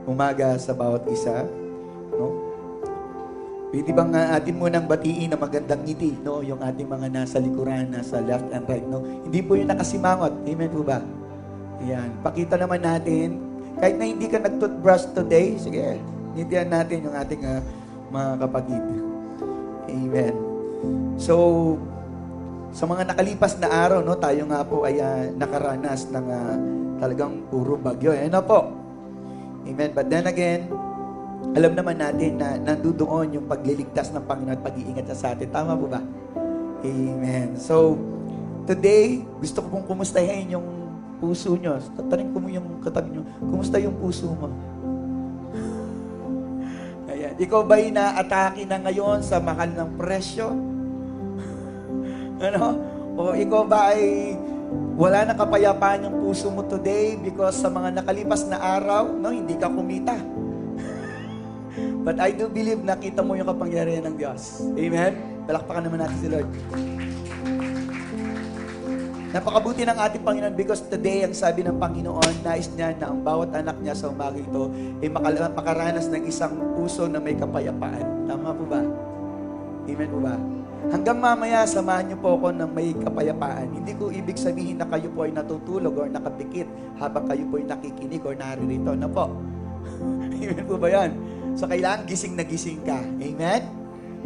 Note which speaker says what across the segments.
Speaker 1: umaga sa bawat isa. No? Pwede bang atin munang batiin na magandang ngiti, no? Yung ating mga nasa likuran, nasa left and right, no? Hindi po yung nakasimangot. Amen po ba? Ayan. Pakita naman natin, kahit na hindi ka nag-toothbrush today, sige, ngitian natin yung ating mga kapatid. Amen. So, sa mga nakalipas na araw, no, tayo nga po ay nakaranas ng talagang puro bagyo. Ano po? Amen. But then again, alam naman natin na nandoon yung pagliligtas ng Panginoon at pag-iingat niya sa atin. Tama po ba? Amen. So, today, gusto ko pong kumustahin yung puso nyo. Tatanungin ko mo yung katabi nyo, kumusta yung puso mo? Ayan. Ikaw ba'y na-atake na ngayon sa mahal ng presyo? Ano? O ikaw ba ay wala na kapayapaan yung puso mo today because sa mga nakalipas na araw, no, hindi ka kumita. But I do believe nakita mo yung kapangyarihan ng Diyos. Amen? Palakpakan naman natin si Lord. Napakabuti ng ating Panginoon because today, ang sabi ng Panginoon, nais niya na ang bawat anak niya sa umaga ito ay makaranas ng isang puso na may kapayapaan. Tama po ba? Amen po ba? Hanggang mamaya, samahan niyo po ako ng may kapayapaan. Hindi ko ibig sabihin na kayo po ay natutulog or nakapikit habang kayo po ay nakikinig or naririto. Ano po? Amen po ba yan? So, kailangan gising na gising ka. Amen?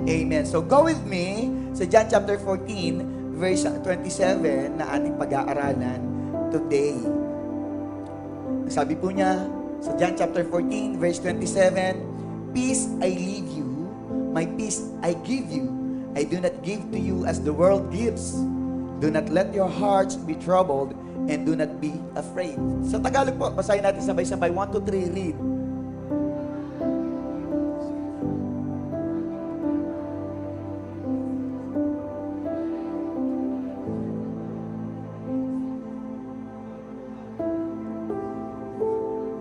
Speaker 1: Amen. So, go with me sa John chapter 14, verse 27 na ating pag-aaralan today. Sabi po niya sa John chapter 14, verse 27, "Peace I leave you, my peace I give you. I do not give to you as the world gives. Do not let your hearts be troubled and do not be afraid." Sa Tagalog po, basahin natin sabay-sabay. 1, 2, 3, read.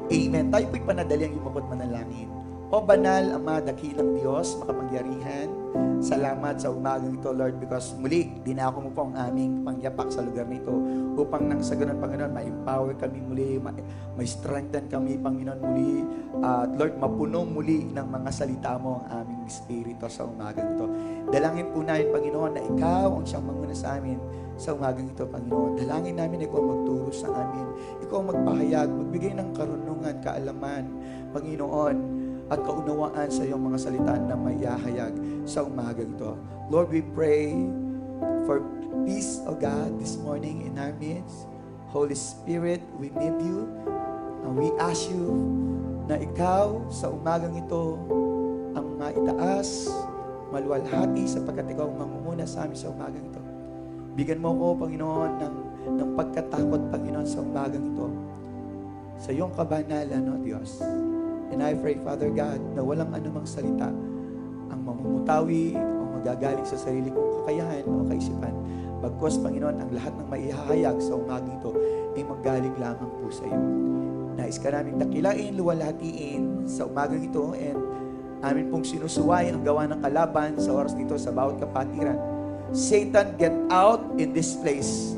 Speaker 1: Amen. Tayo po'y panadali ang imukot manalangin. O banal, Ama, dakilang Diyos, makapangyarihan, salamat sa umagang ito, Lord, because muli, dinako mo po ang aming pangyapak sa lugar nito upang nang sa ganun, Panginoon, ma-empower kami muli, ma-strengthen kami, Panginoon, muli, at Lord, mapuno muli ng mga salita mo ang aming espiritu sa umagang ito. Dalangin po namin, Panginoon, na Ikaw ang siyang manguna sa amin sa umagang ito, Panginoon. Dalangin namin na Ikaw magturo sa amin. Ikaw magpahayag, magbigay ng karunungan, kaalaman, Panginoon, at kaunawaan sa iyong mga salita na mayahayag sa umagang ito. Lord, we pray for peace, O God, this morning in our midst. Holy Spirit, we need you. And we ask you na ikaw sa umagang ito ang maitaas, maluwalhati sapagkat ikaw ang mamumuna sa amin sa umagang ito. Bigyan mo ko, Panginoon, ng pagkatakot, Panginoon, sa umagang ito. Sa iyong kabanalan, no, Diyos. And I pray, Father God, na walang anumang salita ang mamumutawi o magagaling sa sarili kong kakayahan o kaisipan. Bagkus, Panginoon, ang lahat ng maihahayag sa umagang ito ay manggaling lamang po sa iyo. Nais ka namin dakilain, luwalhatiin sa umagang ito and amin pong sinusuway ang gawa ng kalaban sa oras nito sa bawat kapatiran. Satan, get out in this place.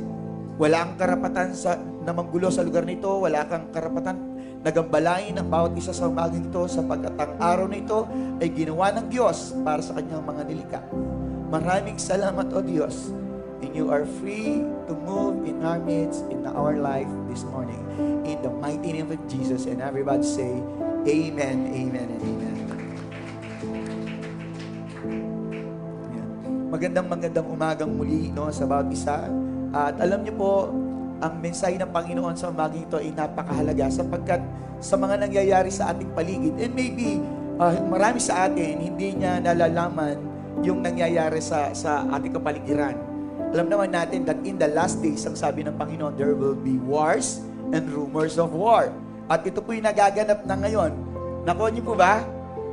Speaker 1: Wala kang karapatan na manggulo sa lugar nito. Wala kang karapatan nagambalain ang bawat isa sa umagang ito sapagkat ang araw na ito ay ginawa ng Diyos para sa kanyang mga nilikha. Maraming salamat, O Diyos. And you are free to move in our midst, in our life this morning. In the mighty name of Jesus. And everybody say, Amen, Amen, and Amen. Magandang umagang muli, no, sa bawat isa. At alam niyo po, ang mensahe ng Panginoon sa umagang ito ay napakahalaga sapagkat sa mga nangyayari sa ating paligid, and maybe marami sa atin hindi niya nalalaman yung nangyayari sa ating kapaligiran. Alam naman natin that in the last days, ang sabi ng Panginoon, there will be wars and rumors of war. At ito po yung nagaganap na ngayon. Nakuha niyo po ba?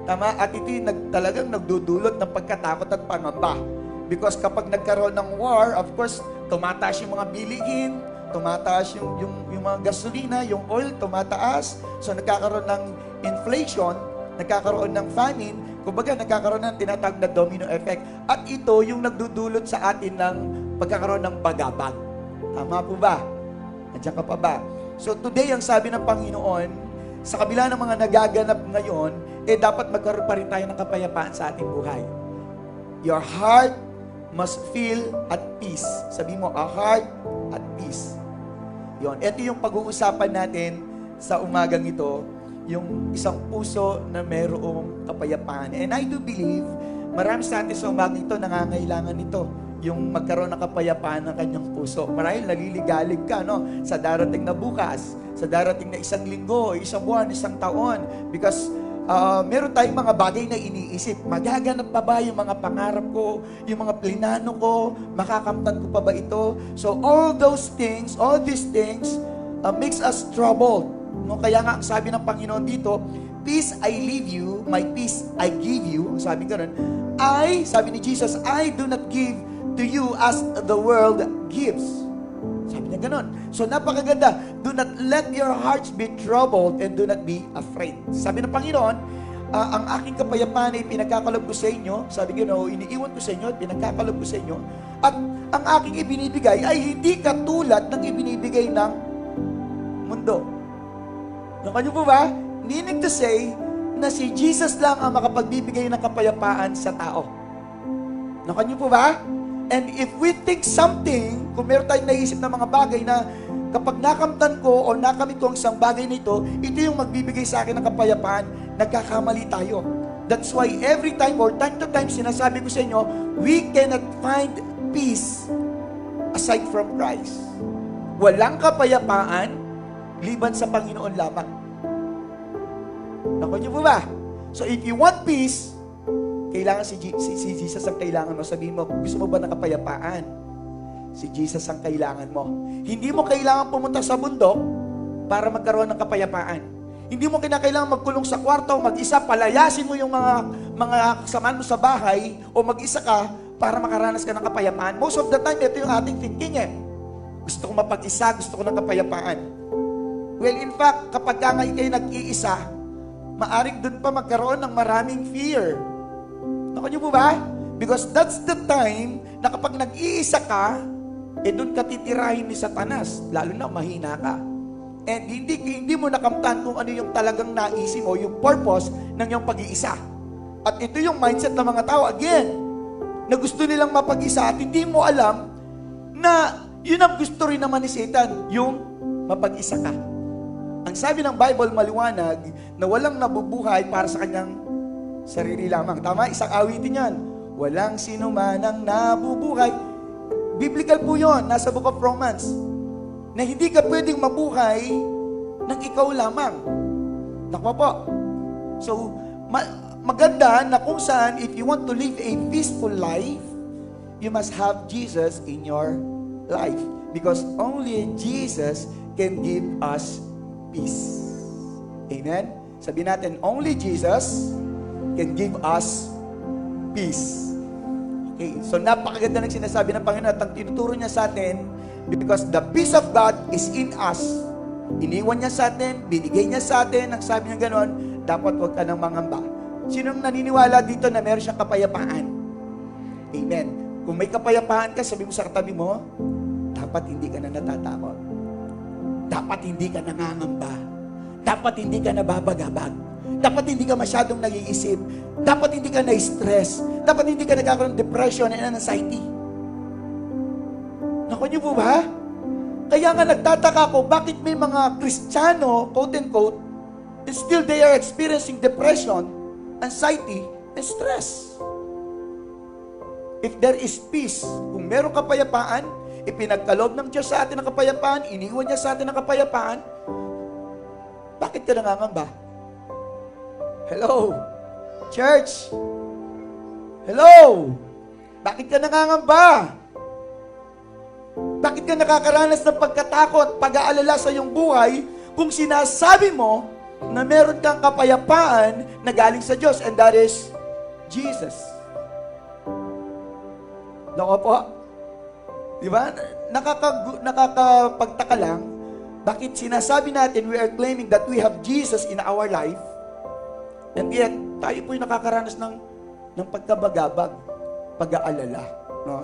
Speaker 1: Tama? At ito yung talagang nagdudulot ng pagkatakot at pangamba. Because kapag nagkaroon ng war, of course, tumataas yung mga bilihin, tumataas yung mga gasolina, yung oil tumataas. So nagkakaroon ng inflation, nagkakaroon ng famine, kumbaga nagkakaroon ng tinatawag na domino effect. At ito yung nagdudulot sa atin ng pagkakaroon ng bagabag. Tama po ba? Nandiyan ka pa ba? So today, ang sabi ng Panginoon, sa kabila ng mga nagaganap ngayon, dapat magkaroon pa rin tayo ng kapayapaan sa ating buhay. Your heart must feel at peace. Sabi mo, a heart at peace. Yon. Ito yung pag-uusapan natin sa umagang ito, yung isang puso na mayroong kapayapaan. And I do believe, marami sa atin sa umagang ito nangangailangan nito, yung magkaroon ng kapayapaan ng kanyang puso. Marahil naliligalig ka, no? Sa darating na bukas, sa darating na isang linggo, isang buwan, isang taon. Because meron tayong mga bagay na iniisip. Magaganap pa ba yung mga pangarap ko, yung mga plinano ko, makakamtan ko pa ba ito? So all those things, all these things makes us troubled. No, kaya nga sabi ng Panginoon dito, peace I leave you, my peace I give you. Sabi ganun, sabi ni Jesus, I do not give to you as the world gives. Sabi niya ganun. So napakaganda, do not let your hearts be troubled and do not be afraid. Sabi ng Panginoon, ang aking kapayapaan ay pinagkakalob ko sa inyo. Sabi gano'n, iniiwan ko sa inyo at pinagkakalob ko sa inyo. At ang aking ibinibigay ay hindi katulad ng ibinibigay ng mundo. Nakanyo po ba? Meaning to say, na si Jesus lang ang makapagbibigay ng kapayapaan sa tao. Nakanyo po ba? And if we think something, kung meron tayong naisip na mga bagay na kapag nakamtan ko o nakamit ko ang isang bagay nito, ito yung magbibigay sa akin ng kapayapaan, nagkakamali tayo. That's why every time or time to time, sinasabi ko sa inyo, we cannot find peace aside from Christ. Walang kapayapaan liban sa Panginoon lamang. Naku niyo po ba? So if you want peace, kailangan si Jesus ang kailangan mo. Sabihin mo, gusto mo ba ng kapayapaan? Si Jesus ang kailangan mo. Hindi mo kailangan pumunta sa bundok para magkaroon ng kapayapaan. Hindi mo kinakailangan magkulong sa kwarto, mag-isa, palayasin mo yung mga kasamaan mo sa bahay, o mag-isa ka para makaranas ka ng kapayapaan. Most of the time, ito yung ating thinking Gusto ko mapag-isa, gusto ko ng kapayapaan. Well, in fact, kapag ka ngayon kayo nag-iisa, maaring dun pa magkaroon ng maraming fear. Naku niyo po ba? Because that's the time na kapag nag-iisa ka, dun ka titirahin ni Satanas, lalo na mahina ka. And hindi mo nakamtan kung ano yung talagang naisip mo, yung purpose ng iyong pag-iisa. At ito yung mindset ng mga tao, again, na gusto nilang mapag-isa at hindi mo alam na yun ang gusto rin naman ni Satan, yung mapag-isa ka. Ang sabi ng Bible maliwanag na walang nabubuhay para sa kanyang sarili lamang. Tama? Isang awitin yan. Walang sino man ang nabubuhay. Biblical po yun. Nasa Book of Romans. Na hindi ka pwedeng mabuhay ng ikaw lamang. Nakuha po. So, maganda na kung saan, if you want to live a peaceful life, you must have Jesus in your life. Because only Jesus can give us peace. Amen? Sabihin natin, only Jesus can give us peace. Okay, so napakaganda ng sinasabi ng Panginoon at ang tinuturo niya sa atin, because the peace of God is in us. Iniwan niya sa atin, binigay niya sa atin, ang sabi niya ganon, dapat huwag ka nang mangamba. Sinong naniniwala dito na meron siyang kapayapaan? Amen. Kung may kapayapaan ka, sabi mo sa katabi mo, dapat hindi ka na natatakot. Dapat hindi ka nangangamba. Dapat hindi ka nababagabag. Dapat hindi ka masyadong nag-iisip. Dapat hindi ka na-stress. Dapat hindi ka nagkakaroon ng depression and anxiety. Naku niyo po ba? Kaya nga nagtataka ko, bakit may mga Kristiyano, quote-unquote, and still they are experiencing depression, anxiety, and stress. If there is peace, kung meron kapayapaan, ipinagkaloob ng Diyos sa atin ang kapayapaan, iniwan niya sa atin ang kapayapaan, bakit ka nangangamba? Hello? Church? Hello? Bakit ka nangangamba? Bakit ka nakakaranas ng pagkatakot, pag-aalala sa iyong buhay kung sinasabi mo na meron kang kapayapaan na galing sa Diyos, and that is Jesus? Naku po? Di ba? Nakakapagtaka lang, bakit sinasabi natin we are claiming that we have Jesus in our life, and yet tayo po'y nakakaranas ng pagkabagabag, pag-aalala. No?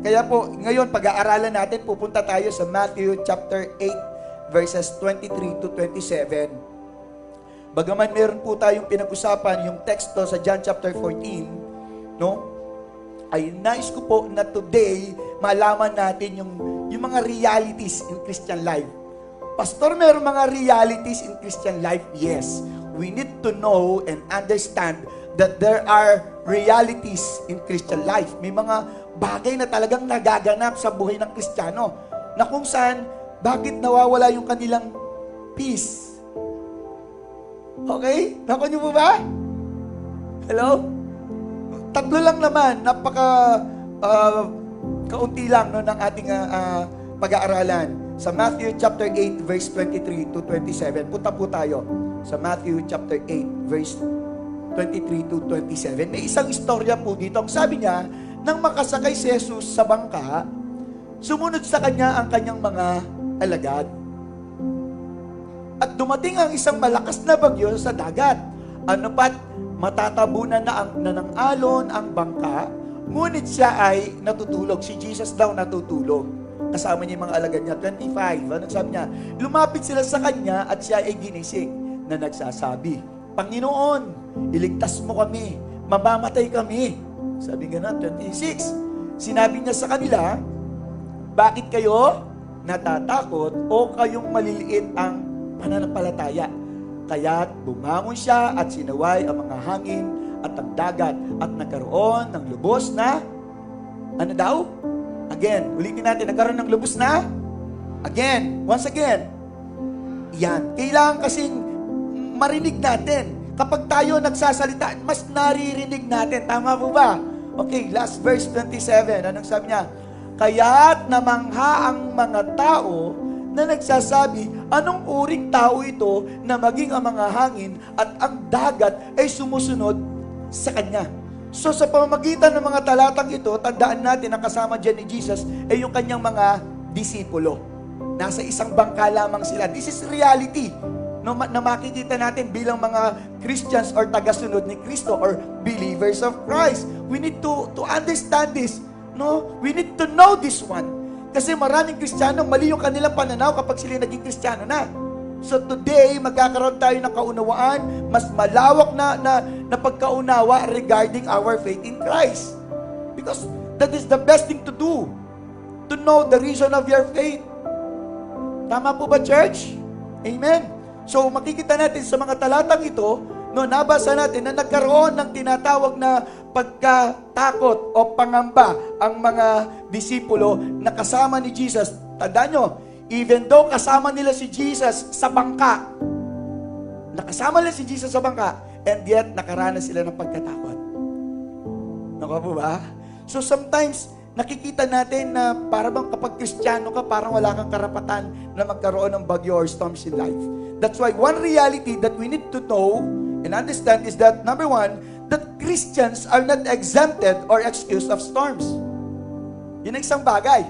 Speaker 1: Kaya po, ngayon, pag-aaralan natin, pupunta tayo sa Matthew chapter 8, verses 23 to 27. Bagaman meron po tayong pinag-usapan yung teksto sa John chapter 14, no? Ay nais ko po na today malaman natin yung mga realities in Christian life. Pastor, meron mga realities in Christian life? Yes. We need to know and understand that there are realities in Christian life. May mga bagay na talagang nagaganap sa buhay ng Kristiyano na kung saan, bakit nawawala yung kanilang peace? Okay? Nakuha niyo po ba? Hello? Tatlo lang naman, kaunti lang no, ng ating pag-aaralan. Sa Matthew chapter 8 verse 23 to 27. Punta po tayo sa Matthew chapter 8 verse 23 to 27. May isang istorya po dito. Ang sabi niya, nang makasakay si Jesus sa bangka, sumunod sa kanya ang kanyang mga alagad. At dumating ang isang malakas na bagyo sa dagat. Ano pat, matatabunan na ng alon ang bangka, ngunit siya ay natutulog. Si Jesus daw natutulog. Kasama niya yung mga alagad niya. 25. Ano sabi niya? Lumapit sila sa kanya at siya ay ginising na nagsasabi, Panginoon, iligtas mo kami. Mamamatay kami. Sabi nga na, 26. Sinabi niya sa kanila, bakit kayo natatakot o kayong maliliit ang pananampalataya? Kaya't bumangon siya at sinaway ang mga hangin at ang dagat at nagkaroon ng lubos na, ano daw? Again, ulitin natin, nagkaroon ng lubos na? Again, once again. Yan. Kailangan kasing marinig natin. Kapag tayo nagsasalita, mas naririnig natin. Tama po ba? Okay, last verse 27. Anong sabi niya? Kaya't namangha ang mga tao na nagsasabi, anong uring tao ito na maging ang mga hangin at ang dagat ay sumusunod sa kanya. So sa pamamagitan ng mga talatang ito, tandaan natin na kasama dyan ni Jesus ay yung kanyang mga disipulo. Nasa isang bangka lamang sila. This is reality. No, na makikita natin bilang mga Christians or tagasunod ni Kristo or believers of Christ. We need to understand this. No? We need to know this one. Kasi maraming Kristiyano, mali yung kanilang pananaw kapag sila naging Kristiyano na. So today, magkakaroon tayo ng kaunawaan, mas malawak na pagkaunawa regarding our faith in Christ. Because that is the best thing to do. To know the reason of your faith. Tama po ba, church? Amen. So makikita natin sa mga talatang ito, no, nabasa natin na nagkaroon ng tinatawag na pagkatakot o pangamba ang mga disipulo na kasama ni Jesus. Tandaan nyo, even though kasama nila si Jesus sa bangka, nakasama nila si Jesus sa bangka, and yet nakaranas sila ng pagkatakot. Nakuha po ba? So sometimes, nakikita natin na parang kapag Kristiyano ka, parang wala kang karapatan na magkaroon ng bagyo or storms in life. That's why one reality that we need to know and understand is that, number one, that Christians are not exempted or excused of storms. Yun ang isang bagay.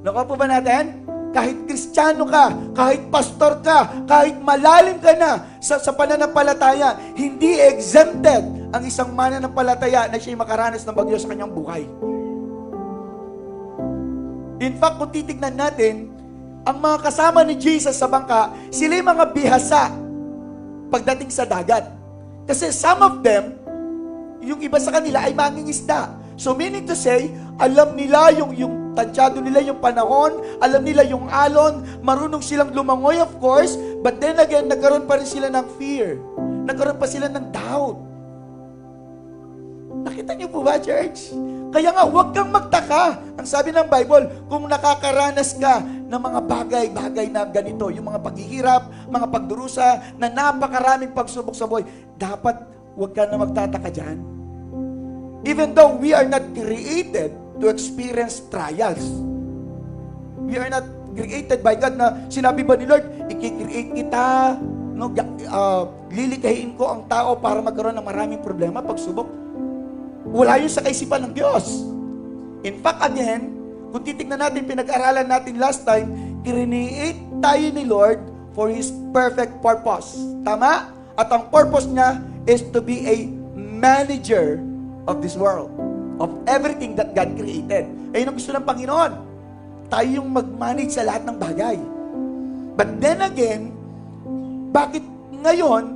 Speaker 1: Nakuha po ba natin? Kahit Kristiyano ka, kahit pastor ka, kahit malalim ka na sa pananampalataya, hindi exempted ang isang mananampalataya na siya'y makaranas ng bagyo sa kanyang buhay. In fact, kung titignan natin, ang mga kasama ni Jesus sa bangka, sila'y mga bihasa pagdating sa dagat. Kasi some of them, yung iba sa kanila ay mangingisda. So meaning to say, alam nila yung tansyado nila yung panahon, alam nila yung alon, marunong silang lumangoy of course, but then again, nagkaroon pa rin sila ng fear. Nagkaroon pa sila ng doubt. Nakita niyo po ba, church? Kaya nga, huwag kang magtaka. Ang sabi ng Bible, kung nakakaranas ka ng mga bagay-bagay na ganito, yung mga paghihirap, mga pagdurusa, na napakaraming pagsubok sa buhay, dapat huwag ka na magtataka dyan. Even though we are not created to experience trials. We are not created by God na sinabi ba ni Lord, i-create kita, no, lilikahin ko ang tao para magkaroon ng maraming problema, pagsubok. Wala yun sa kaisipan ng Diyos. In fact, again, kung titignan natin, pinag-aralan natin last time, create tayo ni Lord for His perfect purpose. Tama? At ang purpose niya is to be a manager of this world, of everything that God created. Ayun ang gusto ng Panginoon. Tayo yung mag-manage sa lahat ng bagay. But then again, bakit ngayon,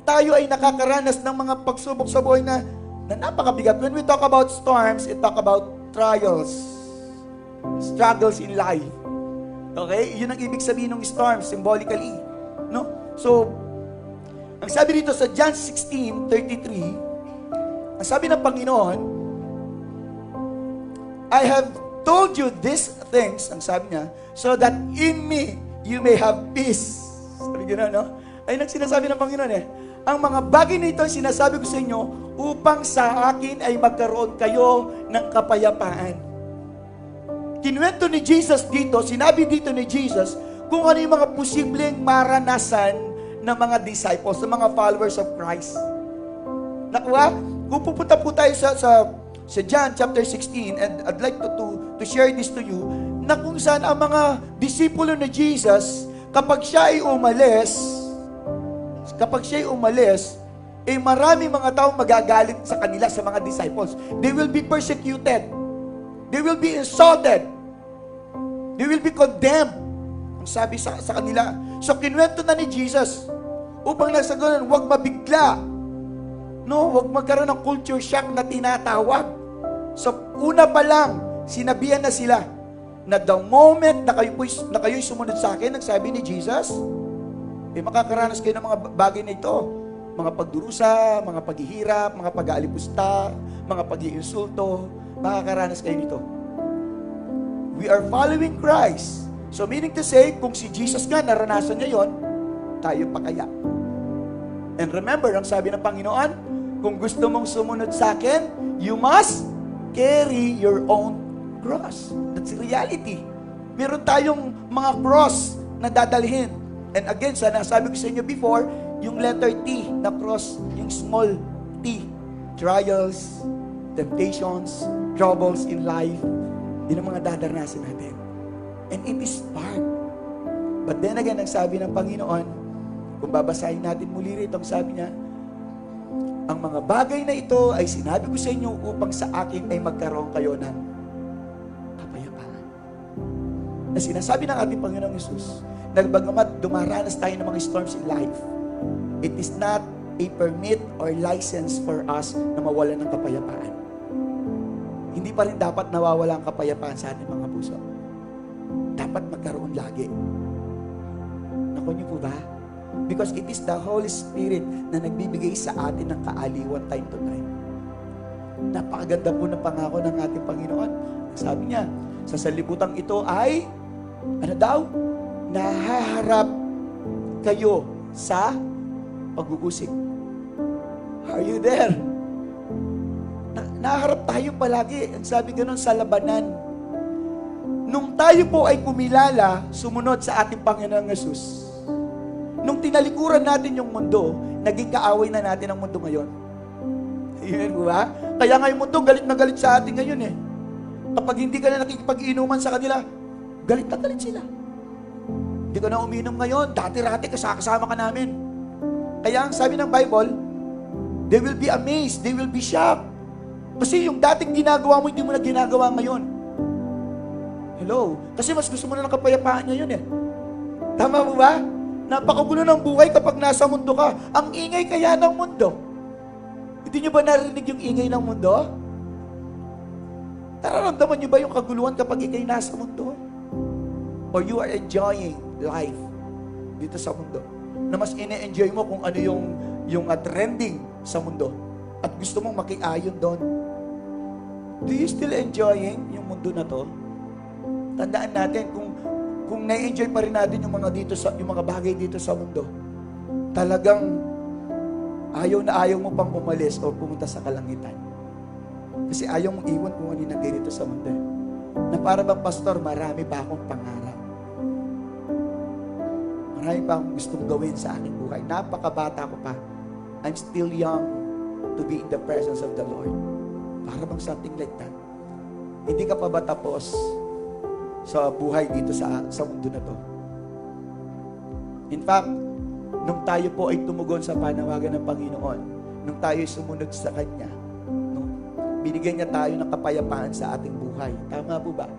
Speaker 1: tayo ay nakakaranas ng mga pagsubok sa buhay na napakabigat. When we talk about storms, it talk about trials, struggles in life. Okay? Yun ang ibig sabihin ng storm, symbolically. No? So, ang sabi dito sa John 16:33, ang sabi ng Panginoon, I have told you these things, ang sabi niya, so that in me, you may have peace. Sabi gano'n, no? Ay, sinasabi ng Panginoon ang mga bagay na ito, sinasabi ko sa inyo, upang sa akin ay magkaroon kayo ng kapayapaan. Kinuwento ni Jesus dito, sinabi dito ni Jesus, kung ano yung mga posibleng maranasan ng mga disciples, ng mga followers of Christ. Nakuha? Kung pupunta po tayo sa John chapter 16, and I'd like to share this to you, na kung saan ang mga disipulo ni Jesus, kapag siya ay umalis, marami mga taong magagalit sa kanila, sa mga disciples. They will be persecuted. They will be insulted. They will be condemned. Ang sabi sa kanila. So, kinuwento na ni Jesus, upang nasa ganun, huwag mabigla. No, huwag magkaroon ng culture shock na tinatawag. So, una pa lang, sinabihan na sila, na the moment na kayo'y sumunod sa akin, nagsabi ni Jesus, makakaranas kayo ng mga bagay na ito. Mga pagdurusa, mga paghihirap, mga pag-aalipusta, mga pag-iinsulto, makakaranas kayo nito. We are following Christ. So meaning to say, kung si Jesus nga naranasan niya yon, tayo pa kaya? And remember, ang sabi ng Panginoon, kung gusto mong sumunod sa akin, you must carry your own cross. That's reality. Meron tayong mga cross na dadalhin. And again, sabi ko sa inyo before, yung letter T na cross, yung small T, trials, temptations, troubles in life, yun ang mga dadaranasin natin. And it is part. But then again, ang sabi ng Panginoon, kung babasahin natin muli rito, ang sabi niya, ang mga bagay na ito ay sinabi ko sa inyo upang sa akin ay magkaroon kayo ng kapayapaan. Na sinasabi ng ating Panginoong Yesus, na bagamat dumaranas tayo ng mga storms in life, it is not a permit or license for us na mawalan ng kapayapaan. Hindi pa rin dapat nawawala ang kapayapaan sa ating mga puso. Dapat magkaroon lagi. Naku niyo po ba? Because it is the Holy Spirit na nagbibigay sa atin ng kaaliwan time to time. Napakaganda po ng pangako ng ating Panginoon. Sabi niya, sa sanlibutan ito ay, ano daw? Nahaharap kayo sa pag-uusig. Are you there? Naharap tayo palagi. Ang sabi ganun sa labanan. Nung tayo po ay kumilala, sumunod sa ating Panginoong Yesus. Nung tinalikuran natin yung mundo, naging kaaway na natin ang mundo ngayon. Amen po ba? Kaya nga yung mundo, galit na galit sa atin ngayon eh. Kapag hindi ka na nakikipag-inuman sa kanila, galit na galit sila. Hindi ka na uminom ngayon, dati-rati kasama ka namin. Kaya ang sabi ng Bible, they will be amazed, they will be shocked. Kasi yung dating ginagawa mo, hindi mo na ginagawa ngayon. Hello? Kasi mas gusto mo na ng kapayapaan ngayon eh. Tama mo ba? Napakagulo ng buhay kapag nasa mundo ka. Ang ingay kaya ng mundo. Hindi nyo ba narinig yung ingay ng mundo? Nararamdaman nyo ba yung kaguluhan kapag ikay nasa mundo? Or you are enjoying life dito sa mundo? Na mas ine-enjoy mo kung ano yung trending sa mundo. At gusto mong makiayon doon. Do you still enjoying yung mundo na to? Tandaan natin, kung na-enjoy pa rin natin yung mga bagay dito sa mundo, talagang ayaw na ayaw mo pang umalis o pumunta sa kalangitan. Kasi ayaw mong iwan kung ano yung dito sa mundo. Na para bang pastor, marami pa akong pangarap. Marami pa akong gustong gawin sa aking buhay. Napakabata ko pa. I'm still young to be in the presence of the Lord. Para bang something like that. Hindi ka pa ba tapos sa buhay dito sa mundo na to? In fact, nung tayo po ay tumugon sa panawagan ng Panginoon, nung tayo ay sumunod sa Kanya, no, binigyan niya tayo ng kapayapaan sa ating buhay. Tama po ba?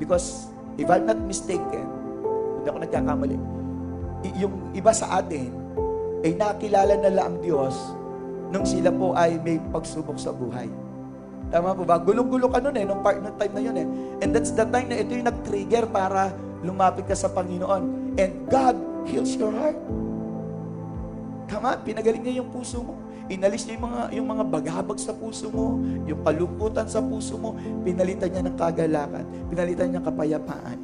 Speaker 1: Because, if I'm not mistaken, hindi ako nagkakamali, yung iba sa atin, ay nakilala nila ang Diyos nung sila po ay may pagsubok sa buhay. Tama po ba? Gulong-gulo ka nun nung time na yun And that's the time na ito yung nag-trigger para lumapit ka sa Panginoon. And God heals your heart. Tama? Pinagaling niya yung puso mo. Inalis niya yung mga bagabag sa puso mo, yung kalungkutan sa puso mo, pinalitan niya ng kagalakan, pinalitan niya ng kapayapaan.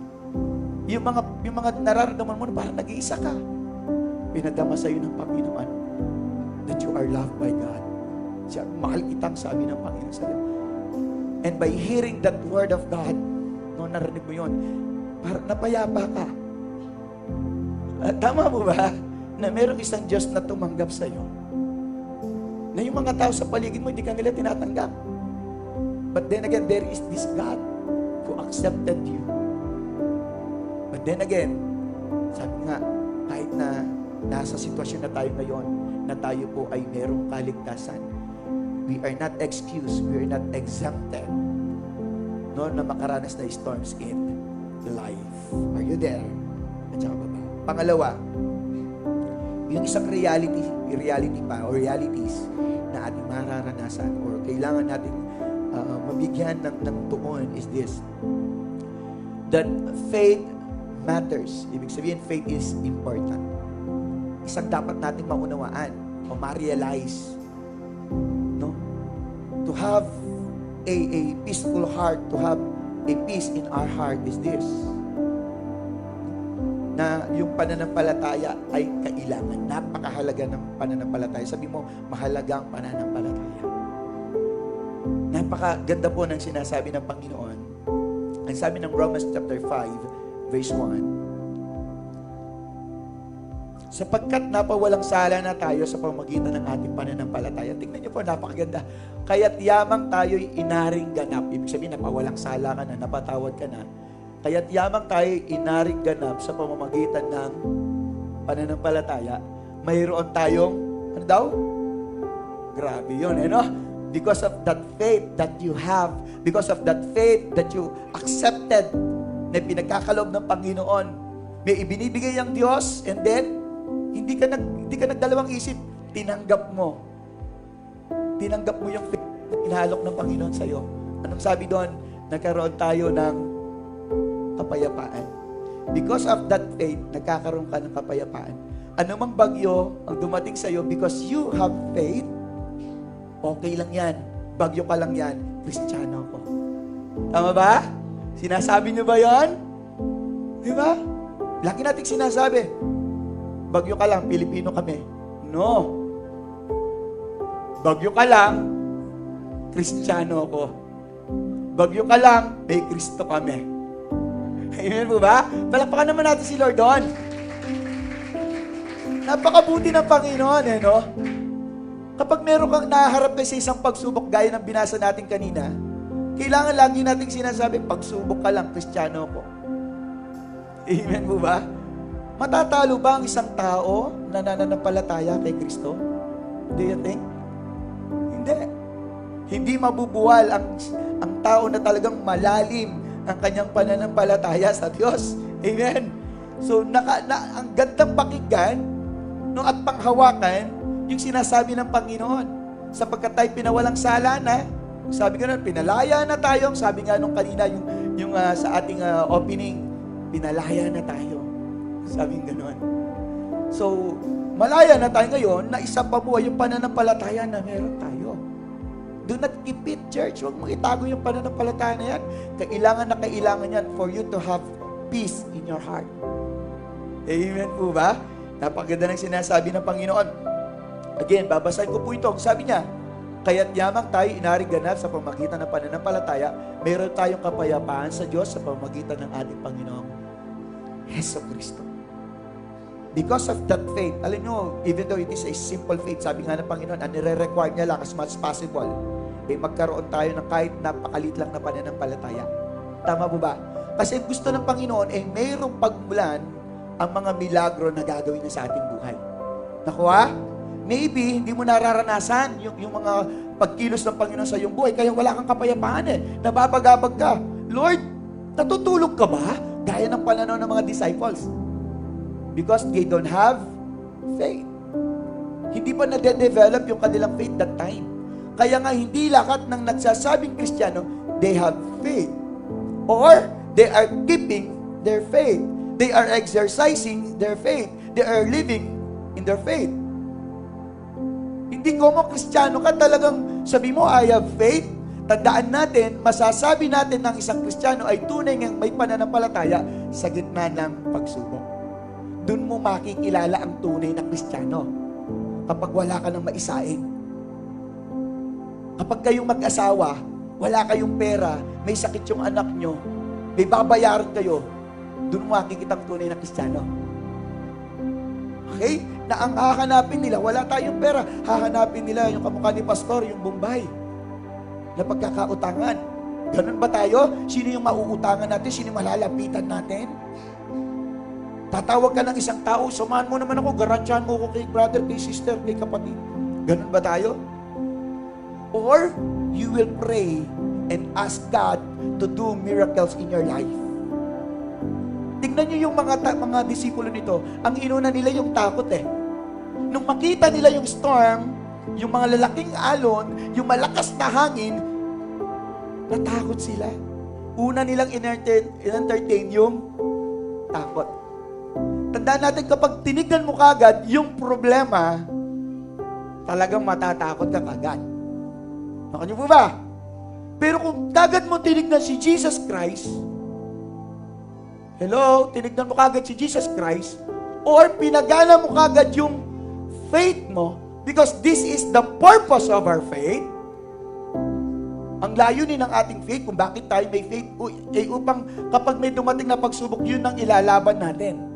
Speaker 1: Yung mga nararamdaman mo na parang nag-iisa ka, pinadama sa iyo ng Panginoon that you are loved by God. Siya, mahal kitang sabi ng Panginoon sa iyo. And by hearing that word of God, narinig mo yun, parang napayapa ka. Tama mo ba? Na merong isang Diyos na tumanggap sa iyo. Na yung mga tao sa paligid mo, hindi ka nila tinatanggap. But then again, there is this God who accepted you. But then again, sabi nga, kahit na nasa sitwasyon na tayo ngayon, na tayo po ay merong kaligtasan, we are not excused, we are not exempted na makaranas na storms in life. Are you there? At saka baba. Pangalawa, yung isang reality pa, or realities na ating mararanasan or kailangan natin mabigyan ng tuon is this, that faith matters. Ibig sabihin, faith is important. Isang dapat nating maunawaan o ma-realize, no? To have a peaceful heart, to have a peace in our heart is this, na yung pananampalataya ay kailangan. Napakahalaga ng pananampalataya. Sabi mo, mahalaga ang pananampalataya. Napakaganda po ng sinasabi ng Panginoon. Ang sabi ng Romans chapter 5, verse 1, sapagkat napawalang sala na tayo sa pamamagitan ng ating pananampalataya. Tingnan niyo po, napakaganda. Kaya't yamang tayo'y inaring ganap. Ibig sabihin, napawalang sala ka na, napatawad ka na. Kaya't yamang tayo'y inaring ganap sa pamamagitan ng pananampalataya. Mayroon tayong, ano daw? Grabe yun, no? Because of that faith that you have, because of that faith that you accepted, na pinagkakaloob ng Panginoon, may ibinibigay ang Diyos, and then, hindi ka nagdalawang isip, tinanggap mo yung faith na inalok ng Panginoon sa iyo. Anong sabi doon? Nagkaroon tayo ng kapayapaan. Because of that faith, nagkakaroon ka ng kapayapaan. Ano mang bagyo ang dumating sa iyo, because you have faith, okay lang yan. Bagyo ka lang yan. Kristiyano ko. Tama ba? Sinasabi niyo ba yan? Di ba? Lagi nating sinasabi, bagyo ka lang, Pilipino kami. No. Bagyo ka lang, Kristiyano ko. Bagyo ka lang, may Kristo kami. Amen po ba? Palakpakan naman natin si Lord doon. Napakabuti ng Panginoon, no? Kapag meron kang naharap sa isang pagsubok, gaya ng binasa natin kanina, kailangan lagi nating sinasabi, pagsubok ka lang, Kristiyano ko. Amen po ba? Matatalo ba ang isang tao na nananampalataya kay Kristo? Do you think? Hindi. Hindi mabubuwal ang tao na talagang malalim ang kanyang pananampalataya sa Diyos. Amen. So, ang gandang pakinggan at panghawakan yung sinasabi ng Panginoon. Sapagkat tayo pinawalang sala na, sabi ko na, pinalaya na tayo. Sabi nga nung kanina, yung sa ating opening, pinalaya na tayo. Sabi nga gano'n. So, malaya na tayo ngayon na isa pa buhay yung pananampalataya na meron tayo. Do not keep it, church. Huwag mong itago yung pananampalataya na yan. Kailangan yan for you to have peace in your heart. Amen po ba? Napakaganda ng sinasabi ng Panginoon. Again, babasahin ko po ito. Sabi niya, kaya't yamang tayo inaring ganap sa pamamagitan ng pananampalataya, meron tayong kapayapaan sa Diyos sa pamamagitan ng ating Panginoong Hesus Kristo. Because of that faith, alam nyo, even though it is a simple faith, sabi nga ng Panginoon, ang nire-require niya lang as much as possible, magkaroon tayo ng kahit napakalit lang na pananampalataya. Tama po ba? Kasi gusto ng Panginoon, mayroong pagmulan ang mga milagro na gagawin niya sa ating buhay. Nakuha? Maybe, hindi mo nararanasan yung mga pagkilos ng Panginoon sa iyong buhay, kaya wala kang kapayapaan Nababagabag ka. Lord, natutulog ka ba? Gaya ng pananaw ng mga disciples. Because they don't have faith. Hindi pa nade-develop yung kanilang faith that time. Kaya nga hindi lahat ng nagsasabing Kristiyano, they have faith. Or they are keeping their faith. They are exercising their faith. They are living in their faith. Hindi ko mo Kristiyano ka, talagang sabi mo, I have faith. Tandaan natin, masasabi natin ng isang Kristiyano ay tunay ngang may pananampalataya sa gitna ng pagsubok. Doon mo makikilala ang tunay na Kristiyano. Kapag wala ka ng maisaing. Kapag kayong mag-asawa, wala kayong pera, may sakit yung anak nyo, may babayaran kayo, doon mo makikita ang tunay na Kristiyano. Okay? Na ang hahanapin nila, wala tayong pera, hahanapin nila yung kamukha ni Pastor, yung Bombay, na pagkakautangan. Ganun ba tayo? Sino yung mauutangan natin? Sino yung malalapitan natin? Tatawag ka ng isang tao, samahan mo naman ako, garantyahan mo ako kay brother, kay sister, kay kapatid. Ganun ba tayo? Or, you will pray and ask God to do miracles in your life. Tignan niyo yung mga disipulo nito, ang inuna nila yung takot eh. Nung makita nila yung storm, yung mga lalaking alon, yung malakas na hangin, natakot sila. Una nilang in-entertain yung takot. Tandaan natin, kapag tinignan mo kagad yung problema, talagang matatakot ka kagad. Nakanyo po ba? Pero kung kagad mo tinignan si Jesus Christ, hello, tinignan mo kagad si Jesus Christ, or pinagana mo kagad yung faith mo, because this is the purpose of our faith. Ang layunin ng ating faith, kung bakit tayo may faith, ay upang kapag may dumating na pagsubok, yun ang ilalaban natin.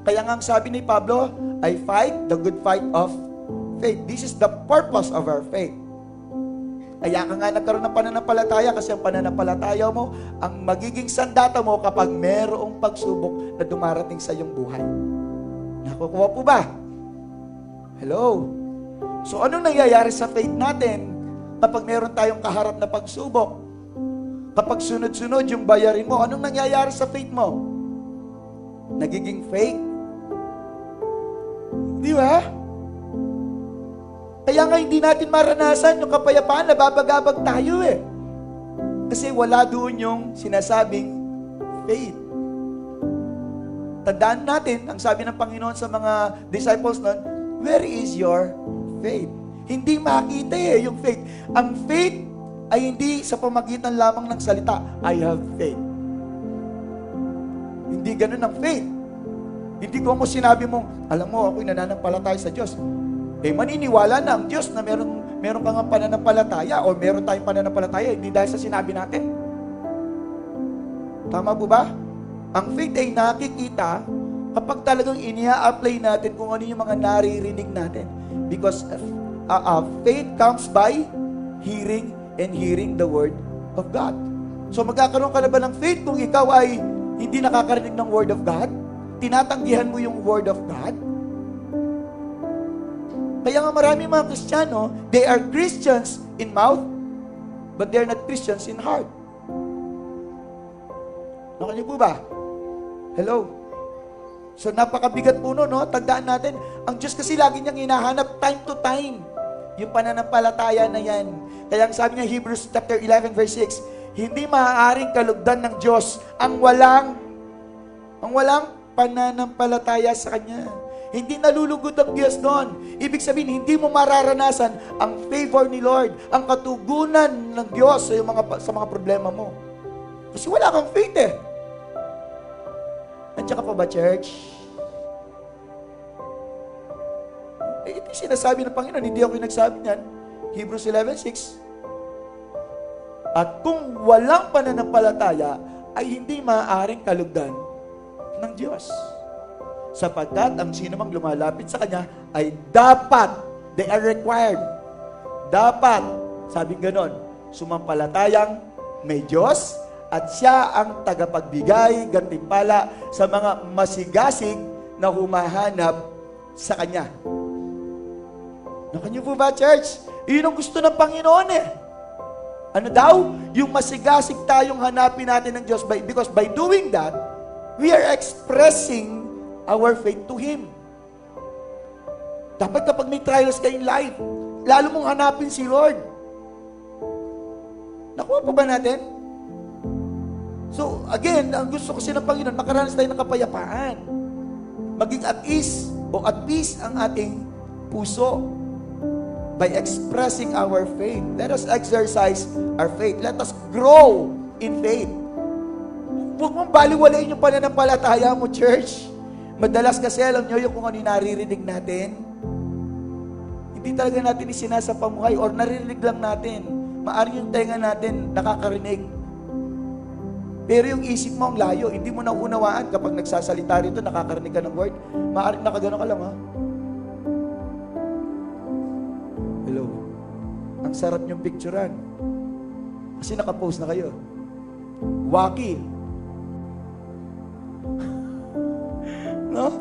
Speaker 1: Kaya nga ang sabi ni Pablo, I fight the good fight of faith. This is the purpose of our faith. Kaya ka nga nagkaroon ng pananampalataya kasi ang pananampalataya mo, ang magiging sandata mo kapag merong pagsubok na dumarating sa iyong buhay. Nakukuha po ba? Hello? So anong nangyayari sa faith natin kapag meron tayong kaharap na pagsubok? Kapag sunod-sunod yung bayarin mo, anong nangyayari sa faith mo? Nagiging fake. Di ba? Kaya nga hindi natin maranasan yung kapayapaan, nababagabag tayo eh. Kasi wala doon yung sinasabing faith. Tandaan natin, ang sabi ng Panginoon sa mga disciples nun, where is your faith? Hindi makita eh yung faith. Ang faith ay hindi sa pamagitan lamang ng salita, I have faith. Hindi ganun ang faith. Hindi ko mo sinabi mong, alam mo, ako'y nananampalataya sa Diyos. Eh, maniniwala na ang Diyos na meron kang pananampalataya o meron tayong pananampalataya, hindi dahil sa sinabi natin. Tama po ba? Ang faith ay nakikita kapag talagang inia-apply natin kung ano yung mga naririnig natin. Because faith comes by hearing and hearing the Word of God. So magkakaroon ka na ba ng faith kung ikaw ay hindi nakakarinig ng Word of God? Tinatanggihan mo yung Word of God? Kaya nga marami mga Kristiyano, they are Christians in mouth, but they are not Christians in heart. Nakanyo po ba? Hello? So napakabigat po no? Tandaan natin, ang Diyos kasi lagi niyang hinahanap time to time yung pananampalataya na yan. Kaya ang sabi niya, Hebrews chapter 11 verse 6, hindi maaaring kalugdan ng Diyos ang walang pananampalataya sa Kanya. Hindi nalulugod ang Diyos doon. Ibig sabihin, hindi mo mararanasan ang favor ni Lord, ang katugunan ng Diyos sa mga problema mo. Kasi wala kang faith eh. Nandiyan ka pa ba, church? Ito yung sinasabi ng Panginoon, hindi ako yung nagsabi niyan. Hebrews 11:6. At kung walang pananampalataya, ay hindi maaaring kalugdan ng Diyos. Sapagkat ang sino mang lumalapit sa Kanya ay dapat, they are required, dapat, sabi ganon, sumampalatayang may Diyos at Siya ang tagapagbigay, gantimpala sa mga masigasig na humahanap sa Kanya. Nakanyo po ba, church? Iyon ang gusto ng Panginoon eh. Ano daw? Yung masigasig tayong hanapin natin ng Diyos because by doing that, we are expressing our faith to Him. Dapat kapag may trials ka in life, lalo mong hanapin si Lord. Nakuha pa ba natin? So, again, ang gusto kasi ng Panginoon, makaranas tayo ng kapayapaan. Maging at ease o at peace ang ating puso by expressing our faith. Let us exercise our faith. Let us grow in faith. Huwag mong baliwalain yung pananampalataya mo, church. Madalas kasi, alam nyo, yung kung ano yung naririnig natin, hindi talaga natin isinasapamuhay or naririnig lang natin. Maaring yung tenga natin nakakarinig. Pero yung isip mo ang layo, hindi mo naunawaan kapag nagsasalita rito, nakakarinig ka ng word. Maaring nakagano ka lang, ha? Hello. Ang sarap niyong picturean. Kasi nakapost na kayo. Waki. No?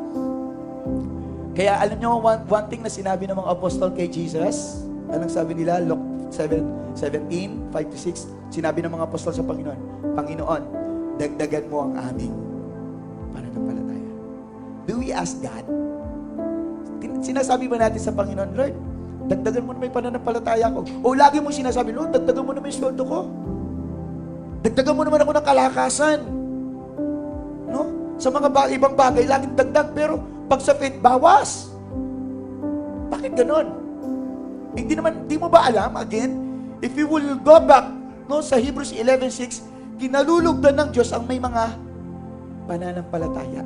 Speaker 1: Kaya alam niyo, one thing na sinabi ng mga apostol kay Jesus, anong sabi nila? Luke 17, 5-6, sinabi ng mga apostol sa Panginoon, Panginoon, dagdagan mo ang aming pananampalataya. Do we ask God? Sinasabi ba natin sa Panginoon, Lord, dagdagan mo naman yung pananampalataya ko. O lagi mo sinasabi, Lord, dagdagan mo naman yung sweldo ko. Dagdagan mo naman ako ng kalakasan. No? Sa mga ibang bagay, laging dagdag. Pero pag sa faith, bawas. Bakit ganon? Hindi mo ba alam, again, if you will go back, no, sa Hebrews 11:6, kinalulugdan ng Diyos ang may mga pananampalataya.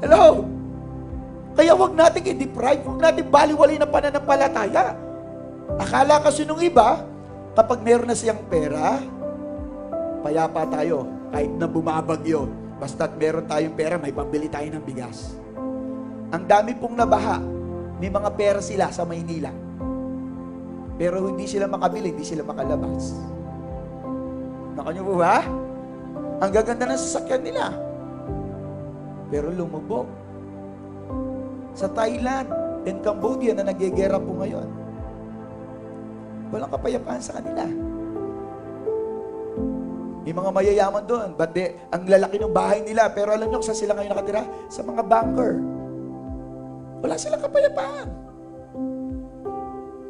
Speaker 1: Hello? Kaya wag natin i-deprive, wag natin baliwalay na pananampalataya. Akala kasi nung iba, kapag meron na siyang pera, payapa tayo, kahit na bumabagyo. Basta't meron tayong pera, may pambili tayo ng bigas. Ang dami pong nabaha, may mga pera sila sa Maynila. Pero hindi sila makabili, hindi sila makalabas. Nakanyo po ba? Ang gaganda ng sasakyan nila. Pero lumubog. Sa Thailand and Cambodia na nagyegera po ngayon, walang kapayapaan sa kanila. May mga mayayaman doon, but ang lalaki ng bahay nila, pero alam nyo kung saan sila ngayon nakatira? Sa mga bunker. Wala silang kapayapaan.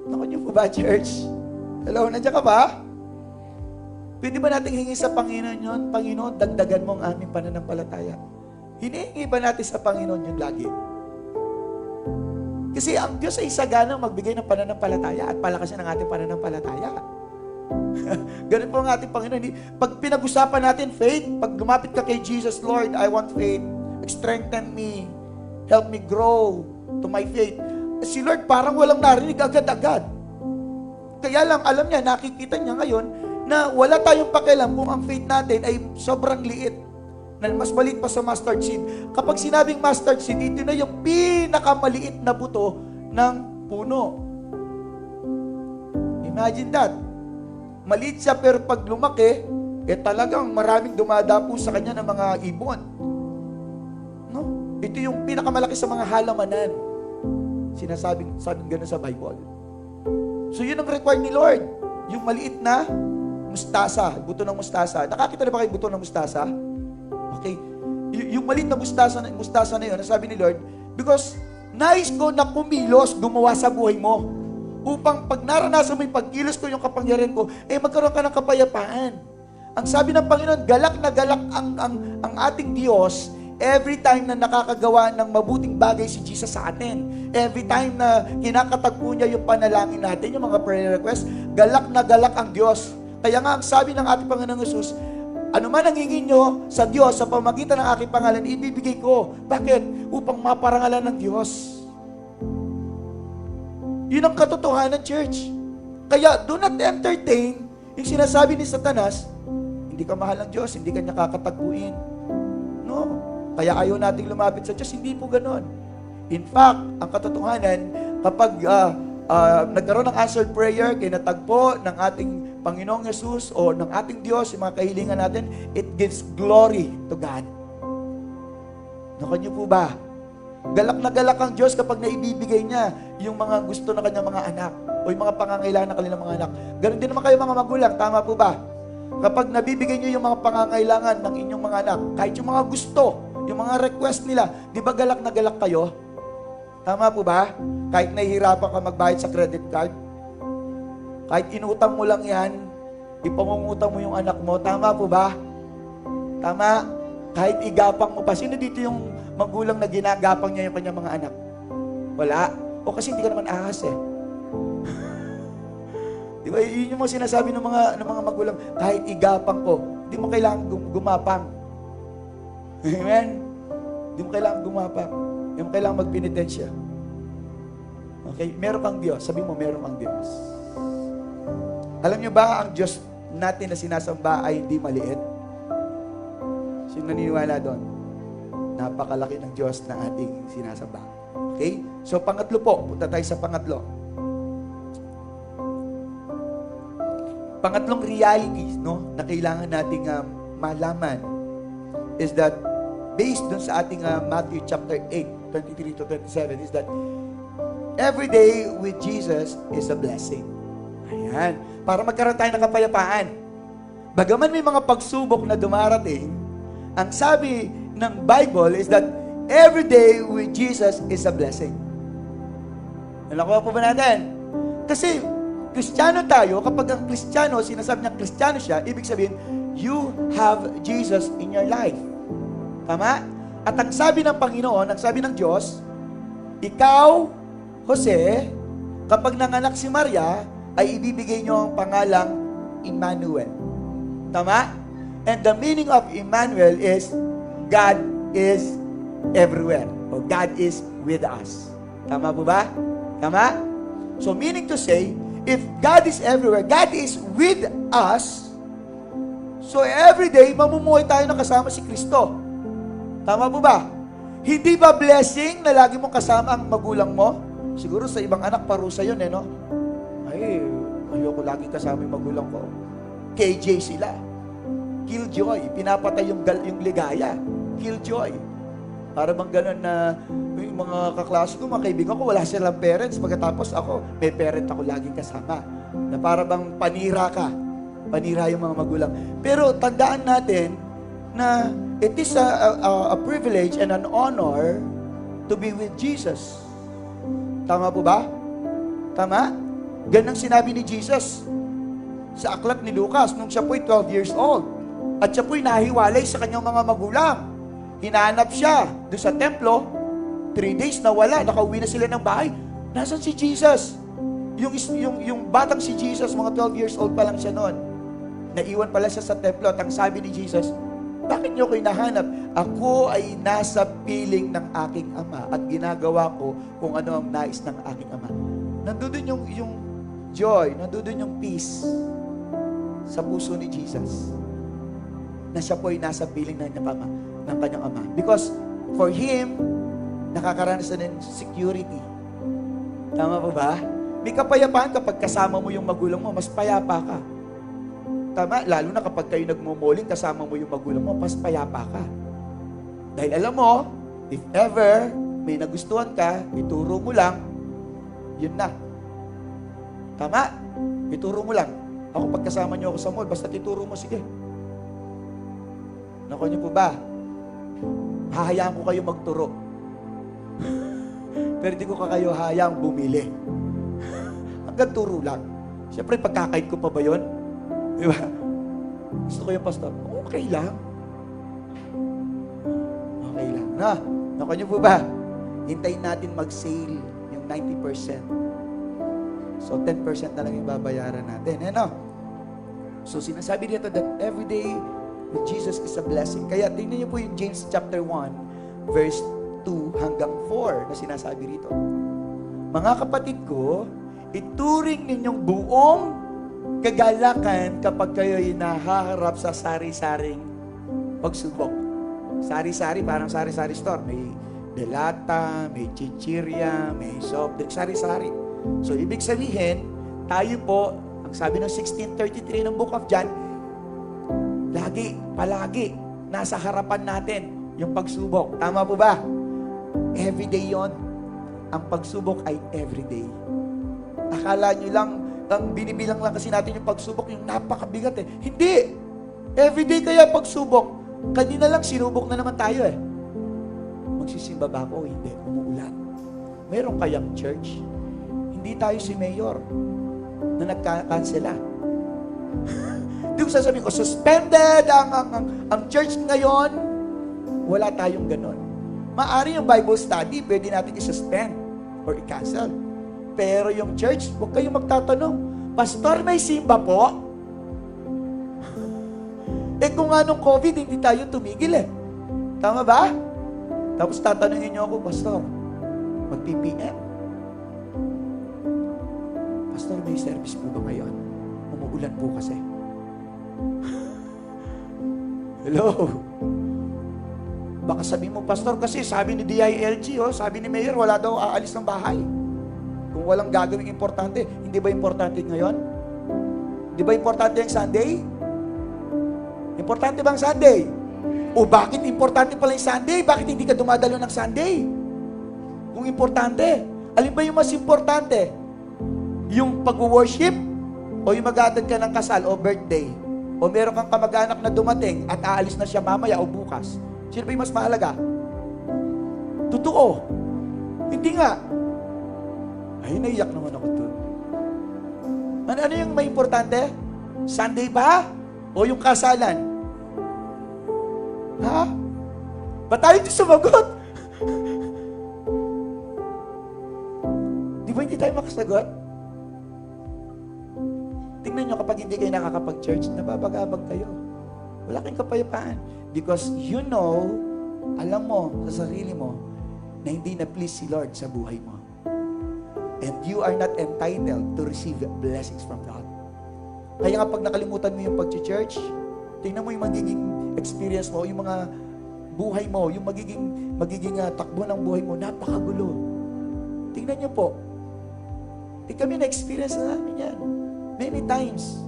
Speaker 1: Naku niyo po ba, church? Hello, nandiyan ka ba? Pwede ba nating hingi sa Panginoon yun? Panginoon, dagdagan mo ang aming pananampalataya. Hinihingi ba natin sa Panginoon yun lagi? Kasi ang Diyos ay saganang magbigay ng pananampalataya at palakasin ang ating pananampalataya. Ganun po ang ating Panginoon. Pag pinag-usapan natin faith, pag lumapit ka kay Jesus, Lord, I want faith. Strengthen me. Help me grow to my faith. Si Lord parang walang narinig agad-agad. Kaya lang, alam niya, nakikita niya ngayon na wala tayong pakialam kung ang faith natin ay sobrang liit. Na mas maliit pa sa mustard seed. Kapag sinabing mustard seed, ito na yung pinakamaliit na buto ng puno. Imagine that. Maliit siya pero pag lumaki, talagang maraming dumadapo sa kanya ng mga ibon. No? Ito yung pinakamalaki sa mga halamanan. Sinasabing gano'n sa Bible. So yun ang required ni Lord. Yung maliit na mustasa, buto ng mustasa. Nakakita na ba kayo buto ng mustasa? Okay. Yung maliit na mustasa na yun, sabi ni Lord, because nais ko na kumilos, gumawa sa buhay mo. Upang pag naranasan mo yung pagkilos ko, yung kapangyarihan ko, magkaroon ka ng kapayapaan. Ang sabi ng Panginoon, galak na galak ang ating Diyos every time na nakakagawa ng mabuting bagay si Jesus sa atin. Every time na kinakatagpo niya yung panalangin natin, yung mga prayer request, galak na galak ang Diyos. Kaya nga, ang sabi ng ating Panginoong Jesus, ano man ang hingin nyo sa Diyos sa pamagitan ng aking pangalan, ibibigay ko. Bakit? Upang maparangalan ng Diyos. Yun ang katotohanan, church. Kaya, do not entertain yung sinasabi ni Satanas, hindi ka mahal ng Diyos, hindi ka niya kakatagpuin. No. Kaya ayaw nating lumapit sa Diyos, hindi po ganon. In fact, ang katotohanan, kapag nagkaroon ng answered prayer, kinatagpo ng ating Panginoong Yesus o ng ating Diyos, yung mga kahilingan natin, it gives glory to God. Nakanyo po ba? Galak na galak ang Diyos kapag naibibigay niya yung mga gusto ng kanyang mga anak o yung mga pangangailangan ng kanilang mga anak. Ganon din naman kayo mga magulang, tama po ba? Kapag nabibigay niyo yung mga pangangailangan ng inyong mga anak, kahit yung mga gusto, yung mga request nila, di ba galak na galak kayo? Tama po ba? Kahit nahihirapan ka magbayad sa credit card, kahit inutang mo lang yan, ipangungutang mo yung anak mo, tama po ba? Tama? Kahit igapang mo pa. Sino dito yung magulang na ginagapang niya yung kanyang mga anak? Wala. O kasi hindi ka naman ahas eh. Di ba? Yun yung mga sinasabi ng mga magulang. Kahit igapang ko, hindi mo kailangan gumapang. Amen? Hindi mo kailangan gumapang. Hindi mo kailangan magpinitensya. Okay? Meron kang Diyos. Sabi mo, meron kang Diyos. Alam niyo ba, ang Diyos natin na sinasamba ay hindi maliit? Sino naniniwala doon? Napakalaki ng Diyos na ating sinasamba. Okay? So, pangatlo po. Punta tayo sa pangatlo. Pangatlong reality, no, na kailangan nating malaman is that based dun sa ating Matthew chapter 8, 23 to 27 is that every day with Jesus is a blessing. Ayan. Para magkaroon tayo ng kapayapaan. Bagaman may mga pagsubok na dumarating, ang sabi ng Bible is that every day with Jesus is a blessing. Nalakuha po ba natin? Kasi Kristiyano tayo, kapag ang Kristiyano, sinasabi niya Kristiyano siya, ibig sabihin, you have Jesus in your life. Tama? At ang sabi ng Panginoon, ang sabi ng Diyos, ikaw, Jose, kapag nanganak si Maria, ay ibibigay niyo ang pangalang Emmanuel. Tama? And the meaning of Emmanuel is, God is everywhere. O God is with us. Tama po ba? Tama? So meaning to say, if God is everywhere, God is with us, so every day, mamumuhay tayo na kasama si Kristo. Tama po ba? Hindi ba blessing na lagi mong kasama ang magulang mo? Siguro sa ibang anak, parusa yun no? Ay, ayoko lagi kasama yung magulang ko. KJ sila. Killjoy. Pinapatay yung ligaya. Killjoy. Para bang ganun na yung mga kaklase ko, mga kaibigan ko, wala silang parents. Pagkatapos ako, may parent ako laging kasama. Na para bang panira ka. Panira yung mga magulang. Pero tandaan natin na it is a privilege and an honor to be with Jesus. Tama po ba? Tama? Ganang sinabi ni Jesus sa aklat ni Lucas nung siya po'y 12 years old. At siya po'y nahiwalay sa kanyang mga magulang. Hinahanap siya doon sa templo. 3 days na wala. Nakauwi na sila ng bahay. Nasaan si Jesus? Yung batang si Jesus, mga 12 years old pa lang siya noon. Naiwan pala siya sa templo. At ang sabi ni Jesus, bakit niyo ko hinahanap? Ako ay nasa piling ng aking ama at ginagawa ko kung ano ang nais ng aking ama. Nandun yung joy, nandun yung peace sa puso ni Jesus. Na siya po ay nasa piling ng kanyang ama. Because for Him, nakakaranas na ng security. Tama po ba? May kapayapaan kapag kasama mo yung magulang mo, mas payapa ka. Tama? Lalo na kapag kayo nagmumoling, kasama mo yung magulang mo, mas payapa ka. Dahil alam mo, if ever may nagustuhan ka, ituro mo lang, yun na. Tama? Ituro mo lang. Ako, pag kasama niyo ako sa mall, basta ituro mo, sige. Naku niyo po ba? Hahayaan ko kayo magturo. Pero hindi ko kayo hayaang bumili. Hanggang turo lang. Siyempre, pagkakait ko pa ba yun? Di ba? Gusto ko yung pastor. Okay lang. Okay lang. Naku niyo po ba? Hintayin natin mag-sale yung 90%. So, 10% na lang yung babayaran natin. So, sinasabi dito that every day with Jesus is a blessing. Kaya tingnan niyo po yung James chapter 1, verse 2 hanggang 4 na sinasabi rito. Mga kapatid ko, ituring ninyong buong kagalakan kapag kayo'y nahaharap sa sari-saring pagsubok. Sari-sari, parang sari-sari store. May delata, may chichirya, may soft drink, sari-sari. So, ibig sabihin, tayo po, ang sabi ng 16:33 ng Book of John, palagi, nasa harapan natin yung pagsubok. Tama po ba? Everyday yon. Ang pagsubok ay everyday. Akala nyo lang, ang binibilang lang kasi natin yung pagsubok, yung napakabigat Hindi! Everyday kaya pagsubok. Kanina lang, sinubok na naman tayo Magsisimba ba ako? Hindi. Umuulan. Meron kayang church? Hindi tayo si mayor na nagkakansela. Hindi ko sasabihin ko, suspended ang church ngayon. Wala tayong ganon. Maari yung Bible study, pwede natin i-suspend or i-cancel. Pero yung church, huwag kayong magtatanong, Pastor, may simba po? Kung nga nung COVID, hindi tayo tumigil Tama ba? Tapos tatanungin niyo ako, Pastor, mag-PPM. Pastor, may service po ba ngayon? Umuulan po kasi. Hello? Baka sabihin mo, Pastor, kasi sabi ni DILG, sabi ni Mayor, wala daw aalis ng bahay. Kung walang gagawing importante, hindi ba importante ngayon? Hindi ba importante ang Sunday? Importante bang Sunday? O bakit importante pala yung Sunday? Bakit hindi ka dumadalo ng Sunday? Kung importante, alin ba yung mas importante? Yung pag-worship? O yung mag-attend ka ng kasal o birthday? O meron kang kamag-anak na dumating at aalis na siya mamaya o bukas? Sino ba yung mas mahalaga? Totoo. Hindi nga. Ay, naiyak naman ako doon. Ano yung may importante? Sunday ba? O yung kasalan? Ha? Ba't tayo di sumagot? Di ba hindi tayo makasagot? Tingnan nyo kapag hindi kayo nakakapag-church, nababagabag kayo. Wala kayong kapayapaan. Because you know, alam mo sa sarili mo, na hindi na-please si Lord sa buhay mo. And you are not entitled to receive blessings from God. Kaya nga pag nakalimutan mo yung pag-church, tingnan mo yung magiging experience mo, yung mga buhay mo, yung magiging takbo ng buhay mo, napakagulo. Tingnan niyo po. Kami na-experience na namin yan. Many times.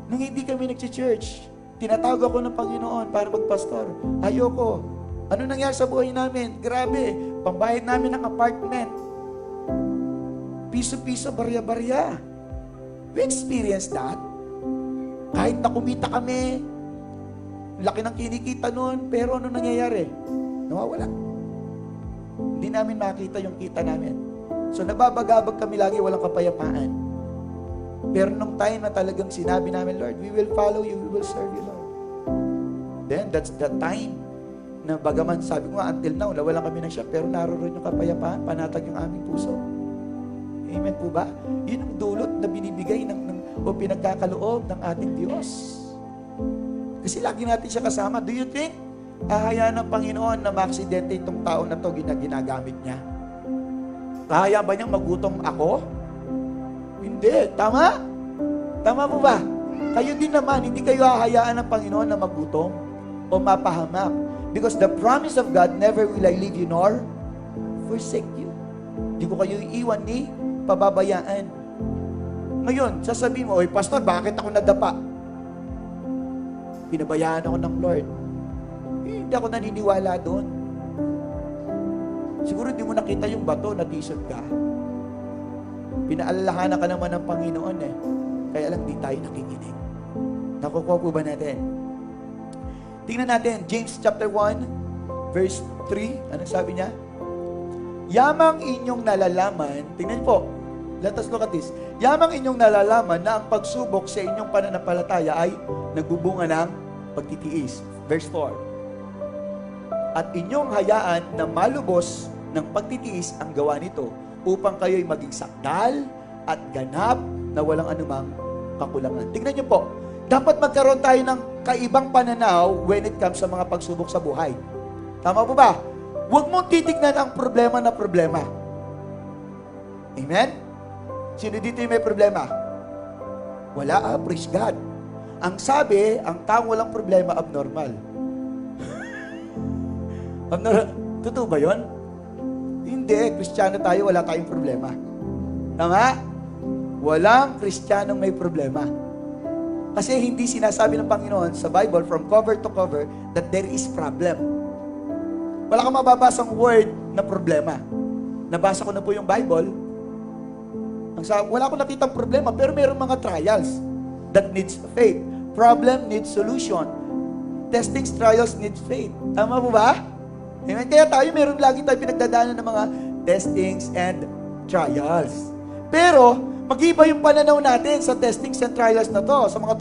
Speaker 1: Nung hindi kami nag-church, tinatawag ako ng Panginoon para magpastor. Ayoko. Ano nangyari sa buhay namin? Grabe. Pambayad namin ng apartment. Piso-piso, barya-barya. We experienced that. Kahit na kumita kami, laki ng kinikita noon, pero ano nangyayari? Nawawala. Hindi namin makita yung kita namin. So nababagabag kami lagi, walang kapayapaan. Pero nung time na talagang sinabi namin, Lord, we will follow you, we will serve you, Lord. Then that's the time na bagaman sabi ko nga, until now, wala kami ng siya, pero naroon yung kapayapaan, panatag yung aming puso. Amen po ba? Yun ang dulot na binibigay o pinagkakaloob ng ating Diyos. Kasi lagi natin siya kasama. Do you think hahayaan ng Panginoon na maaksidente itong tao na to ginagamit niya? Hahayaan ba niyang magutom ako? Hindi. Tama? Tama po ba? Kayo din naman, hindi kayo hahayaan ng Panginoon na magutom o mapahamak. Because the promise of God, never will I leave you nor forsake you. Hindi ko kayo iiwan ni pababayaan. Ngayon, sasabihin mo, oy, Pastor, bakit ako nadapa? Pinabayaan ako ng Lord. Hindi ako naniniwala doon. Siguro hindi mo nakita yung bato na t-shirt ka. Pinaalalahanan ka naman ng Panginoon Kaya lang di tayo nakikinig. Nakukuha po ba natin? Tingnan natin, James chapter 1, verse 3. Anong sabi niya? Yamang inyong nalalaman, tingnan po, let us look at this. Yamang inyong nalalaman na ang pagsubok sa inyong pananampalataya ay nagbubunga ng pagtitiis. Verse 4. At inyong hayaan na malubos ng pagtitiis ang gawa nito upang kayo'y maging sakdal at ganap na walang anumang kakulangan. Tingnan niyo po, dapat magkaroon tayo ng kaibang pananaw when it comes sa mga pagsubok sa buhay. Tama po ba? Huwag mong titignan ang problema na problema. Amen? Sino dito yung may problema? Wala, praise God. Ang sabi, ang taong walang problema, abnormal. Abnormal. Totoo ba yun? Hindi, Kristiyano tayo, wala tayong problema. Tama? Walang Kristiyanong may problema. Kasi hindi sinasabi ng Panginoon sa Bible from cover to cover that there is problem. Wala kang mababasang word na problema. Nabasa ko na po yung Bible. Wala akong nakitang problema, pero mayroong mga trials that needs faith. Problem needs solution. Testings, trials need faith. Tama po ba? Amen? Kaya tayo, mayroon lagi tayo pinagdadaanan ng mga testings and trials. Pero, mag-iba yung pananaw natin sa testings and trials na to, sa mga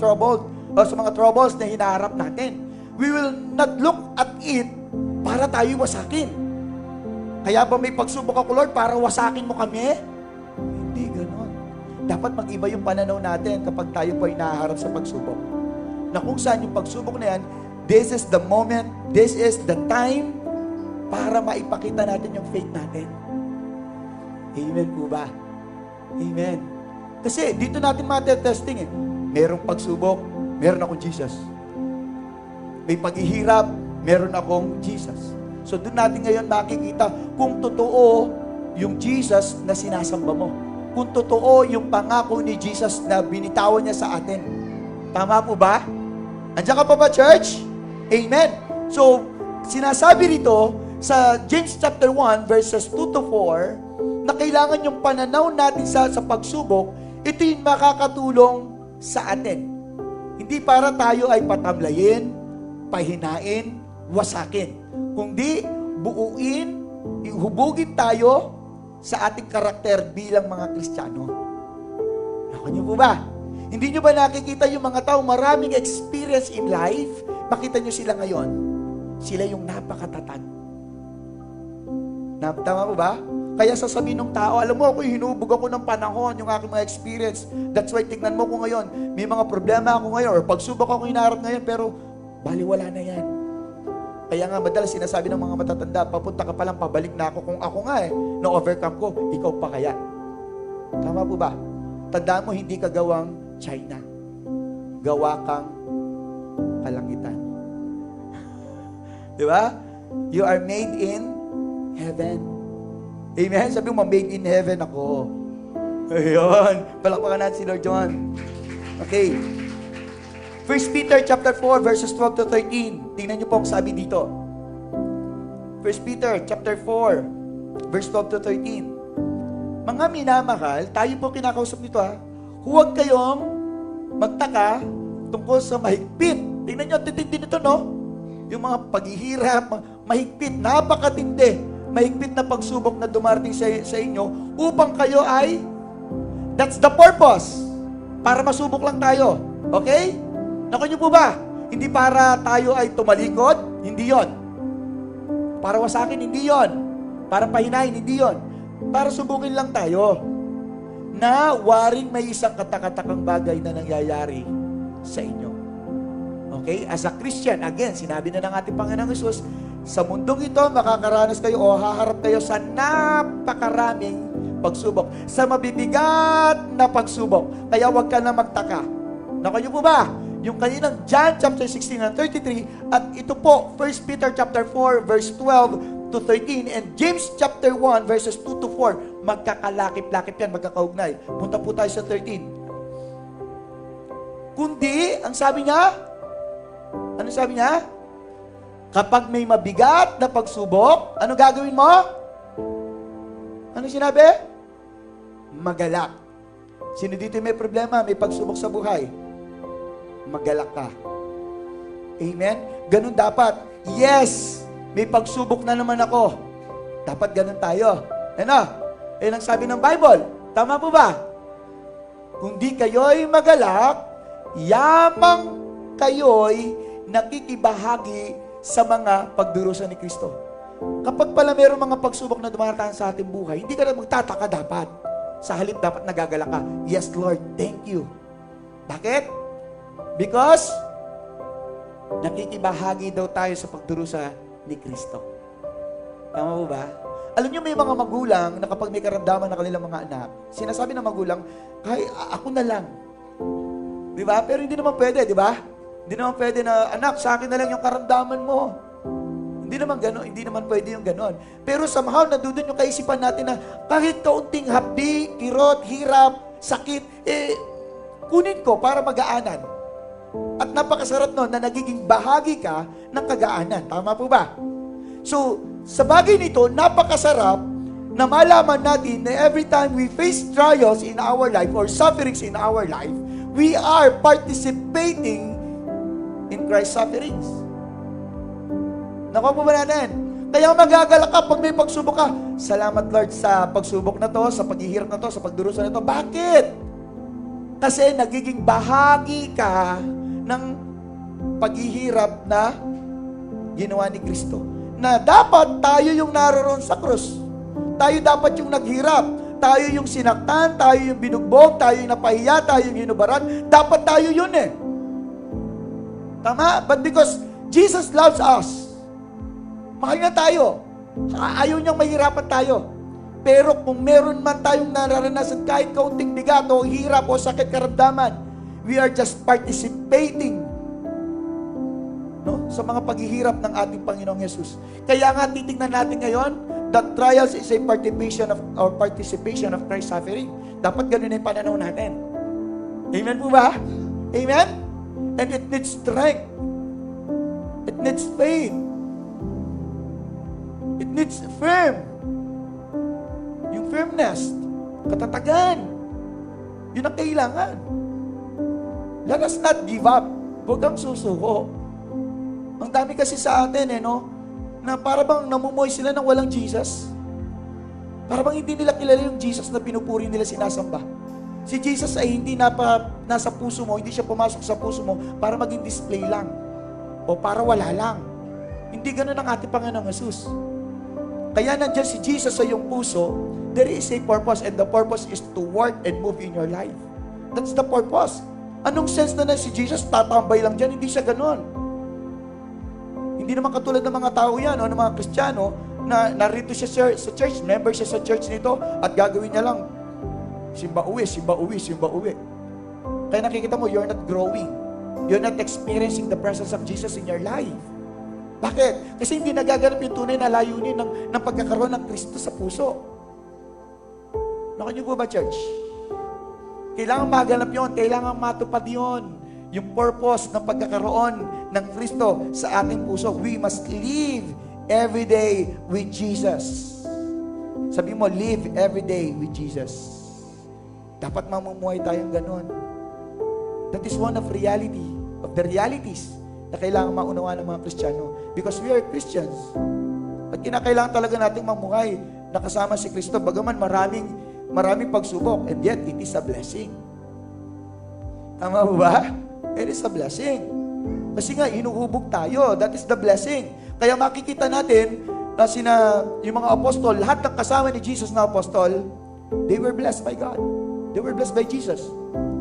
Speaker 1: troubles na hinaharap natin. We will not look at it para tayo wasakin. Kaya ba may pagsubok ako, Lord, para wasakin mo kami? Hindi ganon. Dapat mag-iba yung pananaw natin kapag tayo po ay nahaharap sa pagsubok. Na kung saan yung pagsubok na yan, this is the moment, this is the time para maipakita natin yung faith natin. Amen po ba? Amen. Kasi dito natin matetesting Merong pagsubok, meron akong Jesus. May paghihirap, meron akong Jesus. So doon natin ngayon makikita kung totoo yung Jesus na sinasamba mo. Kung totoo yung pangako ni Jesus na binitawan niya sa atin. Tama po ba? Andiyan ka pa ba, church? Amen. So, sinasabi rito sa James chapter 1 verses 2 to 4 na kailangan yung pananaw natin sa pagsubok, ito yung makakatulong sa atin. Hindi para tayo ay patamlayin, pahinain, wasakin. Kundi buuin, ihubugin tayo sa ating karakter bilang mga Kristiyano. Naku niyo po ba? Hindi niyo ba nakikita yung mga tao maraming experience in life? Makita niyo sila ngayon. Sila yung napakatatag. Tama po ba? Kaya sasabihin ng tao, alam mo, ako hinubog ako ng panahon, yung aking mga experience. That's why, tingnan mo ko ngayon, may mga problema ako ngayon, or pagsubok ako hinaharap ngayon, pero baliwala na yan. Kaya nga, madalas sinasabi ng mga matatanda, papunta ka pa lang, pabalik na ako. Kung ako nga na-overcome ko, ikaw pa kaya. Tama po ba? Tandaan mo, hindi ka gawang China. Gawa kang kalangitan. Di ba? You are made in heaven. Amen? Sabi mo, made in heaven ako. Ayun. Palakpakan natin si Lord John. Okay. 1 Peter chapter 4 verses 12 to 13. Tingnan niyo po ang sabi dito. 1 Peter chapter 4 verse 12 to 13. Mga minamahal, tayo po kinakausap nito huwag kayong magtaka tungkol sa mahigpit. Tingnan niyo, titindi nito, no? Yung mga paghihirap, mahigpit, napakatindi, mahigpit na pagsubok na dumarating sa inyo upang kayo ay, that's the purpose, para masubok lang tayo. Okay? Naku niyo po ba? Hindi para tayo ay tumalikod, hindi yon. Para wasakin, hindi yon. Para pahinain, hindi yon. Para subukin lang tayo na waring may isang katakatakang bagay na nangyayari sa inyo. Okay? As a Christian, again, sinabi na ng ating Panginoong Hesus, sa mundong ito, makakaranas kayo o haharap kayo sa napakaraming pagsubok. Sa mabibigat na pagsubok. Kaya huwag ka na magtaka. Naku niyo po ba? Yung kaninang John chapter 16 and 33, at ito po, 1 Peter chapter 4 verse 12 to 13, and James chapter 1 verses 2 to 4, magkakalakip-lakip yan, magkakaugnay. Punta po tayo sa 13. Kundi, ang sabi niya, ano sabi niya? Kapag may mabigat na pagsubok, ano gagawin mo? Ano sinabi? Magalak. Sino dito may problema, may pagsubok sa buhay? Magalak ka. Amen? Ganun dapat. Yes, may pagsubok na naman ako. Dapat ganun tayo. Ano? Ayun ang sabi ng Bible. Tama po ba? Kung di kayo'y magalak, yamang kayo'y nakikibahagi sa mga pagdurusa ni Kristo. Kapag pala mayroong mga pagsubok na dumarating sa ating buhay, hindi ka na magtataka dapat. Sa halip dapat nagagalak ka. Yes, Lord, thank you. Bakit? Because nakikibahagi daw tayo sa pagdurusa ni Kristo. Tama po ba? Alam niyo, may mga magulang na kapag may karamdaman na kanilang mga anak, sinasabi ng magulang, ay, ako na lang. Di ba? Pero hindi naman pwede, di ba? Hindi naman pwede na, anak, sa akin na lang yung karamdaman mo. Hindi naman gano'n, hindi naman pwede yung gano'n. Pero somehow, nandun yung kaisipan natin na kahit kaunting hapdi, kirot, hirap, sakit, kunin ko para magaanan. At napakasarap nun na nagiging bahagi ka ng kagaanan. Tama po ba? So, sa bagay nito, napakasarap na malaman natin na every time we face trials in our life or sufferings in our life, we are participating in Christ's sufferings. Nakuha po ba natin? Kaya magagalak ka pag may pagsubok ka. Salamat Lord sa pagsubok na to, sa paghihirap na to, sa pagdurusa na to. Bakit? Kasi nagiging bahagi ka ng paghihirap na ginawa ni Kristo. Na dapat tayo yung naroon sa krus. Tayo dapat yung naghirap. Tayo yung sinaktan, tayo yung binugbog, tayo yung napahiya, tayo yung hinubaran. Dapat tayo yun eh. Tama? But because Jesus loves us, mahal niya tayo. Ayaw niyang mahirapan tayo. Pero kung meron man tayong nararanasan kahit kaunting bigat o hirap o sakit karamdaman, we are just participating, no, sa mga paghihirap ng ating Panginoong Yesus. Kaya nga titingnan natin ngayon, that trials is a participation of Christ's suffering. Dapat ganun yung pananaw natin. Amen po ba? Amen? And it needs strength. It needs faith. It needs firm. Yung firmness, katatagan. Yun ang kailangan. Let us not give up. Huwag kang susuko. Ang dami kasi sa atin, no? Na para bang namumuhay sila ng walang Jesus. Para bang hindi nila kilala yung Jesus na pinupuri nila, sinasamba. Si Jesus ay hindi nasa puso mo, hindi siya pumasok sa puso mo para maging display lang. O para wala lang. Hindi ganun ang ating Panginoong Jesus. Kaya nandiyan si Jesus sa iyong puso, there is a purpose, and the purpose is to work and move in your life. That's the purpose. Anong sense na si Jesus tatambay lang dyan? Hindi siya ganun. Hindi naman katulad ng mga tao yan, o ng mga Kristiyano, na narito siya sa church, member siya sa church nito, at gagawin niya lang, simba uwi, simba uwi, simba uwi. Kaya nakikita mo, you're not growing. You're not experiencing the presence of Jesus in your life. Bakit? Kasi hindi nagaganap yung tunay na layunin ng pagkakaroon ng Kristo sa puso. Nakan niyo po ba, church? Kailangan maganap yun, kailangan matupad yun. Yung purpose ng pagkakaroon ng Kristo sa ating puso. We must live every day with Jesus. Sabi mo, live every day with Jesus. Dapat mamumuhay tayong ganun. That is one of the realities na kailangan maunawaan ng mga Kristiyano. Because we are Christians. At kinakailangan talaga nating mamuhay na kasama si Kristo. Bagaman maraming pagsubok, and yet it is a blessing. Tama ba? It is a blessing. Kasi nga, inuubog tayo. That is the blessing. Kaya makikita natin na yung mga apostol, lahat ng kasama ni Jesus na apostol, they were blessed by God. They were blessed by Jesus.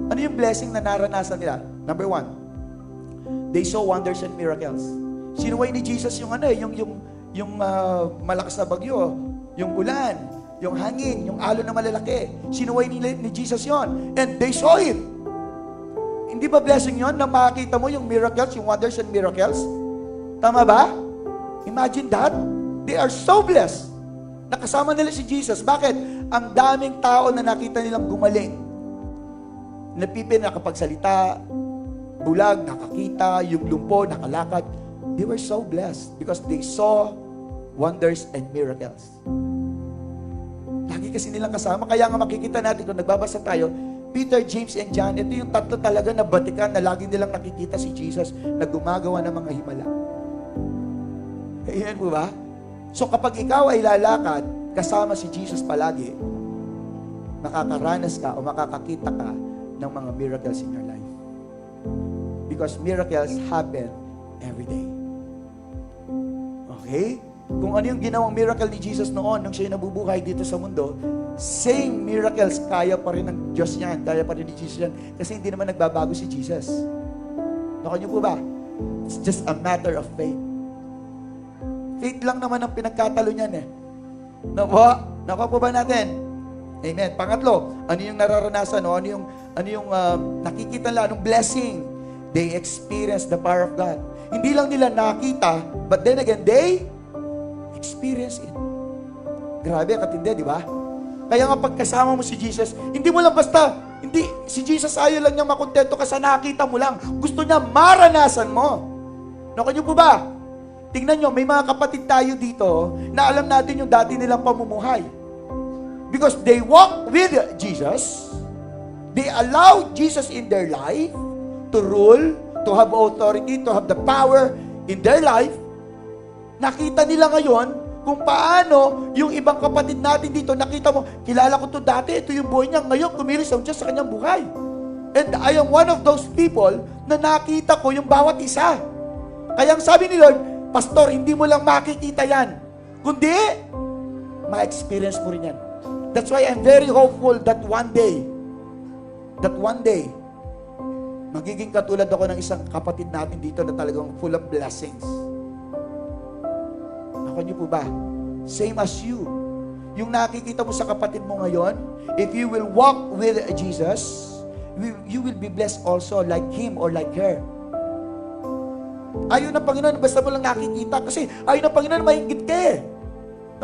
Speaker 1: Ano yung blessing na naranasan nila? Number 1, they saw wonders and miracles. Sinuway ni Jesus yung malakas na bagyo, yung ulan, yung hangin, yung alon na malalaki. Sinuway ni Jesus yon, and they saw it. Hindi ba blessing yon na makita mo yung miracles, yung wonders and miracles? Tama ba? Imagine that. They are so blessed. Nakasama nila si Jesus. Bakit? Ang daming tao na nakita nilang gumaling. Napipin, nakapagsalita, bulag, nakakita, yung lumpo, nakalakad. They were so blessed because they saw wonders and miracles. Lagi kasi nilang kasama. Kaya nga makikita natin kung nagbabasa tayo, Peter, James, and John, ito yung tatlo talaga na batikan na lagi nilang nakikita si Jesus na gumagawa ng mga himala. Ayan po ba? So kapag ikaw ay lalakad, kasama si Jesus palagi, makakaranas ka o makakakita ka ng mga miracles in your life. Because miracles happen every day. Okay? Kung ano yung ginawang miracle ni Jesus noon nung siya nabubuhay dito sa mundo, same miracles, kaya pa rin ng Diyos yan, kaya pa rin ni Jesus yan, kasi hindi naman nagbabago si Jesus. Naku niyo po ba? It's just a matter of faith. Faith lang naman ang pinagkatalo niyan eh. Naku po ba natin? Amen. Pangatlo, ano yung nararanasan? Ano yung nakikita nila? Anong blessing? They experience the power of God. Hindi lang nila nakita, but then again, they experience it. Grabe, katindi, di ba? Kaya nga pagkasama mo si Jesus, hindi mo lang basta, si Jesus ayaw lang niya makontento ka sa nakita mo lang. Gusto niya maranasan mo. Naku niyo po ba? Tingnan nyo, may mga kapatid tayo dito na alam natin yung dati nilang pamumuhay. Because they walk with Jesus, they allow Jesus in their life to rule, to have authority, to have the power in their life. Nakita nila ngayon kung paano yung ibang kapatid natin dito, nakita mo, kilala ko to dati, ito yung buhay niya, ngayon kumilos ang Diyos sa kanyang buhay. And I am one of those people na nakita ko yung bawat isa. Kaya ang sabi ni Lord, Pastor, hindi mo lang makikita yan, kundi, ma-experience mo rin yan. That's why I'm very hopeful that one day, magiging katulad ako ng isang kapatid natin dito na talagang full of blessings. Ako niyo po ba? Same as you. Yung nakikita mo sa kapatid mo ngayon, if you will walk with Jesus, you will be blessed also like him or like her. Ayaw ng Panginoon, basta mo lang nakikita. Kasi ayaw ng Panginoon, mahigit ka eh.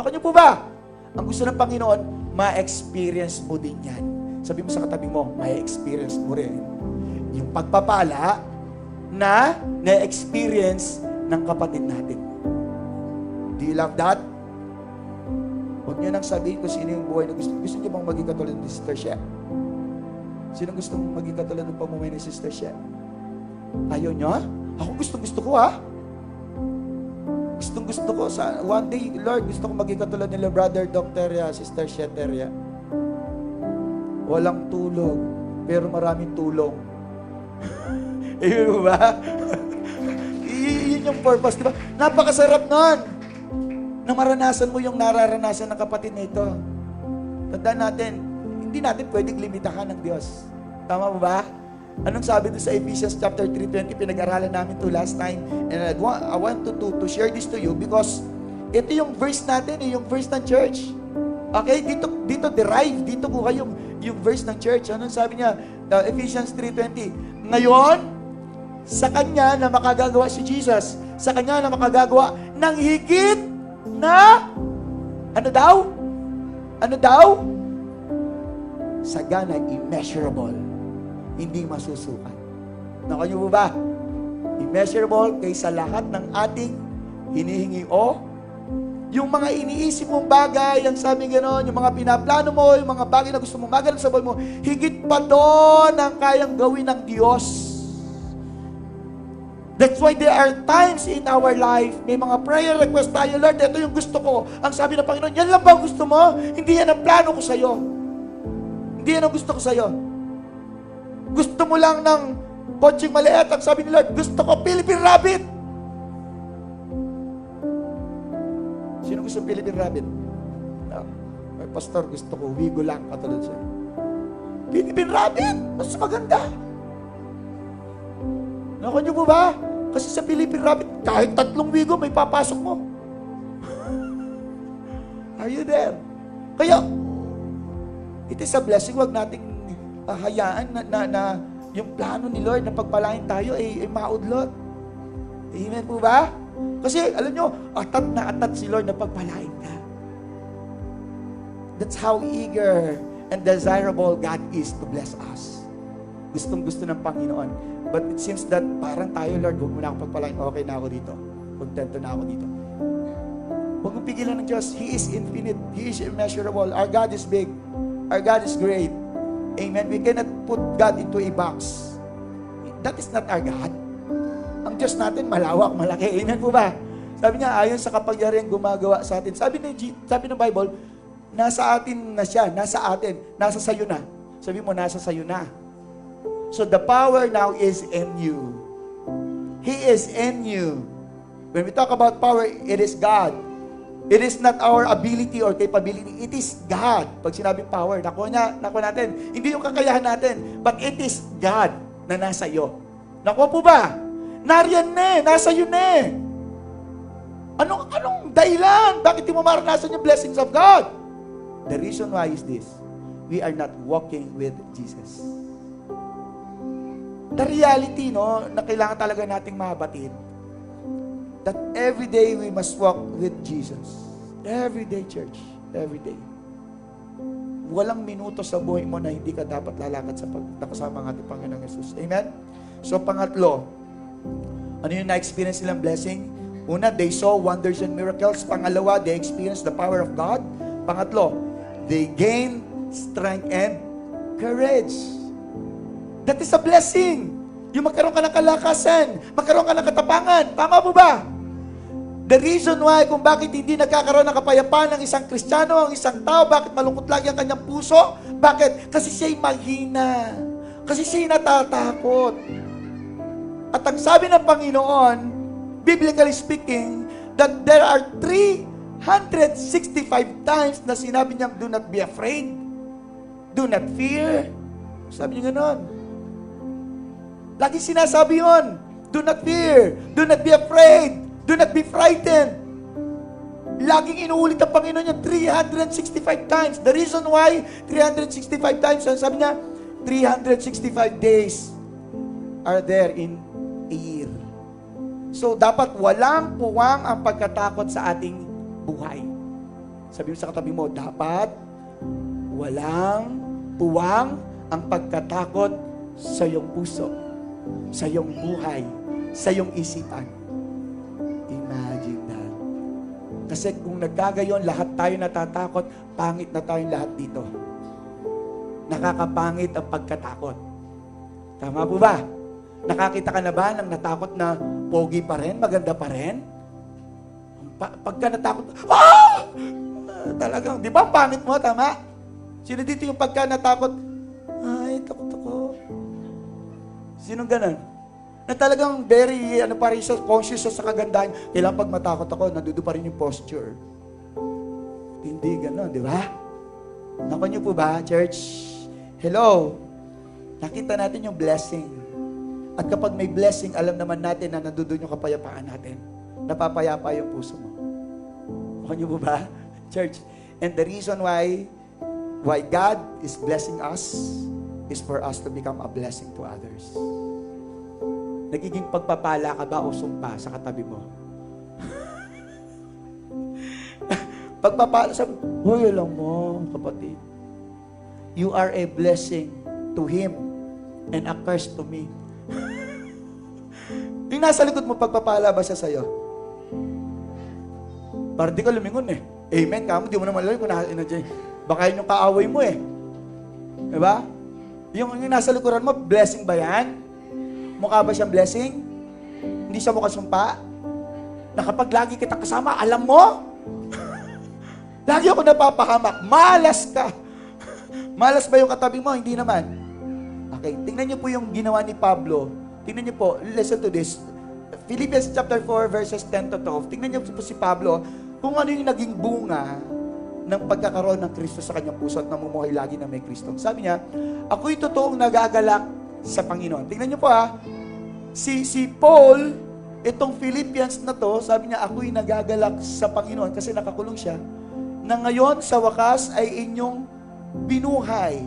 Speaker 1: Ako niyo po ba? Ang gusto ng Panginoon, ma-experience mo din yan. Sabi mo sa katabi mo, ma-experience mo rin yung pagpapala na na-experience ng kapatid natin. Do you love that? Huwag niyo nang sabihin kung sino yung buhay na gusto. Gusto niyo bang maging katulad ni Sister Shea? Sino gusto mong maging katulad ng pamumuhay ni Sister Shea? Ayaw niyo? Ako gusto ko ha. Gusto ko sa one day, Lord, gusto ko maging katulad nila Brother Dr. Sister Shea Teria. Walang tulog, pero maraming tulong. Ayun ba? Yun yung purpose, di ba? Napakasarap nun na maranasan mo yung nararanasan ng kapatid na ito. Tandaan natin, hindi natin pwedeng limitahan ng Diyos. Tama mo ba? Anong sabi doon sa Ephesians chapter 3:20? Pinag-aralan namin to last time. And I want to share this to you because ito yung verse natin, yung verse ng church. Okay? Dito derive, dito ko yung verse ng church. Anong sabi niya? Ephesians 3:20. Ngayon, sa Kanya na makagagawa si Jesus, sa Kanya na makagagawa ng higit na, ano daw? Sagana, immeasurable. Hindi masusukat. Naku niyo po ba? Immeasurable kaysa lahat ng ating hinihingi o yung mga iniisip mong bagay, ang sabi gano'n, yung mga pinaplano mo, yung mga bagay na gusto mong magalang sa buhay mo, higit pa doon ang kayang gawin ng Diyos. That's why there are times in our life, may mga prayer request tayo, Lord, ito yung gusto ko. Ang sabi ng Panginoon, yan lang ba ang gusto mo? Hindi yan ang plano ko sa'yo. Hindi yan ang gusto ko sa'yo. Gusto mo lang ng kotseng maliit. Ang sabi ni Lord, gusto ko Philippine Rabbit. Sino gusto Philippine Rabbit? No. Ay, Pastor, gusto ko Wigo lang, katulad siya. Philippine Rabbit, mas maganda. Naku niyo po ba? Kasi sa Philippine Rabbit, kahit 3 Wigo, may papasok mo. Are you there? Kaya, it is a blessing. Huwag nating hayaan na yung plano ni Lord na pagpalain tayo ay maudlot. Amen po ba? Kasi, alam nyo, atat si Lord na pagpalain ka. That's how eager and desirable God is to bless us. Gustong-gusto ng Panginoon. But it seems that parang tayo, Lord, huwag mo na ako pagpalain. Okay na ako dito. Kontento na ako dito. Huwag mo pigilan ng Diyos. He is infinite. He is immeasurable. Our God is big. Our God is great. Amen. We cannot put God into a box. That is not our God. Ang Diyos natin malawak, malaki. Amen po ba? Sabi niya, ayon sa kapangyarihan gumagawa sa atin. Sabi ng Bible, nasa atin na siya, nasa atin, nasa sayo na. Sabi mo, nasa sayo na. So the power now is in you. He is in you. When we talk about power, it is God. It is not our ability or capability. It is God. Pag sinabing power, nakuha natin. Hindi yung kakayahan natin, but it is God na nasa iyo. Nakuha po ba? Nariyan na eh. Nasa iyo na eh. Anong dahilan? Bakit di mo maranasan yung blessings of God? The reason why is this. We are not walking with Jesus. The reality, no, na kailangan talaga nating mabatid, that every day we must walk with Jesus. Every day, church. Every day. Walang minuto sa buhay mo na hindi ka dapat lalakad sa pagkakasama ng ating Panginoong Jesus. Amen? So, pangatlo, ano yung na-experience nilang blessing? Una, they saw wonders and miracles. Pangalawa, they experienced the power of God. Pangatlo, they gained strength and courage. That is a blessing. Yung magkaroon ka ng kalakasan, magkaroon ka ng katapangan. Tama po ba? The reason why, kung bakit hindi nagkakaroon ng kapayapaan ng isang Kristiyano, ang isang tao, bakit malungkot lagi ang kanyang puso? Bakit? Kasi siya'y mahina. Kasi siya'y natatakot. At ang sabi ng Panginoon, biblically speaking, that there are 365 times na sinabi niya, do not be afraid. Do not fear. Sabi niya gano'n. Lagi sinasabi yun. Do not fear. Do not be afraid. Do not be frightened. Laging inuulit ang Panginoon niya 365 times. The reason why 365 times, sabi niya, 365 days are there in a year. So, dapat walang puwang ang pagkatakot sa ating buhay. Sabi mo sa katabi mo, dapat walang puwang ang pagkatakot sa iyong puso, sa iyong buhay, sa iyong isipan. Imagine that. Kasi kung nagkagayon, lahat tayo natatakot, pangit na tayong lahat dito. Nakakapangit ang pagkatakot. Tama po ba? Nakakita ka na ba ng natakot na pogi pa rin, maganda pa rin? Pagka natakot, talagang, di ba pangit mo, tama? Sino dito yung pagka natakot, ay, takot ako. Sinong ganun? Na talagang very, pa rin siya, conscious siya sa kagandahan. Kailangan pag matakot ako, nandudo pa rin yung posture. Hindi ganun, di ba? Naku niyo po ba, church? Hello? Nakita natin yung blessing. At kapag may blessing, alam naman natin na nandoon yung kapayapaan natin. Napapayapa yung puso mo. Naku niyo po ba, church? And the reason why God is blessing us is for us to become a blessing to others. Nagiging pagpapala ka ba o sumpa sa katabi mo? Pagpapala, sabi, huy, alam mo, kapatid, you are a blessing to him and a curse to me. Yung nasa likod mo, pagpapala ba siya sa'yo? Parang di ka lumingon eh. Amen, kamo, di mo naman alam kung baka yun yung kaaway mo eh. Diba? Yung nasa likuran mo, blessing ba yan? Mukha ba siyang blessing? Hindi siya mukha sumpa? Na kapag lagi kita kasama, alam mo? Lagi ako napapahamak. Malas ka. Malas ba yung katabi mo? Hindi naman. Okay, tingnan niyo po yung ginawa ni Pablo. Tingnan niyo po, listen to this. Philippians chapter 4 verses 10 to 12. Tingnan niyo po si Pablo kung ano yung naging bunga ng pagkakaroon ng Kristo sa kanyang puso at namumuhay lagi na may Kristo. Sabi niya, ako'y totoong nagagalak sa Panginoon. Tingnan niyo po si Paul, itong Philippians na to, sabi niya, ako'y nagagalak sa Panginoon kasi nakakulong siya, na ngayon sa wakas ay inyong binuhay.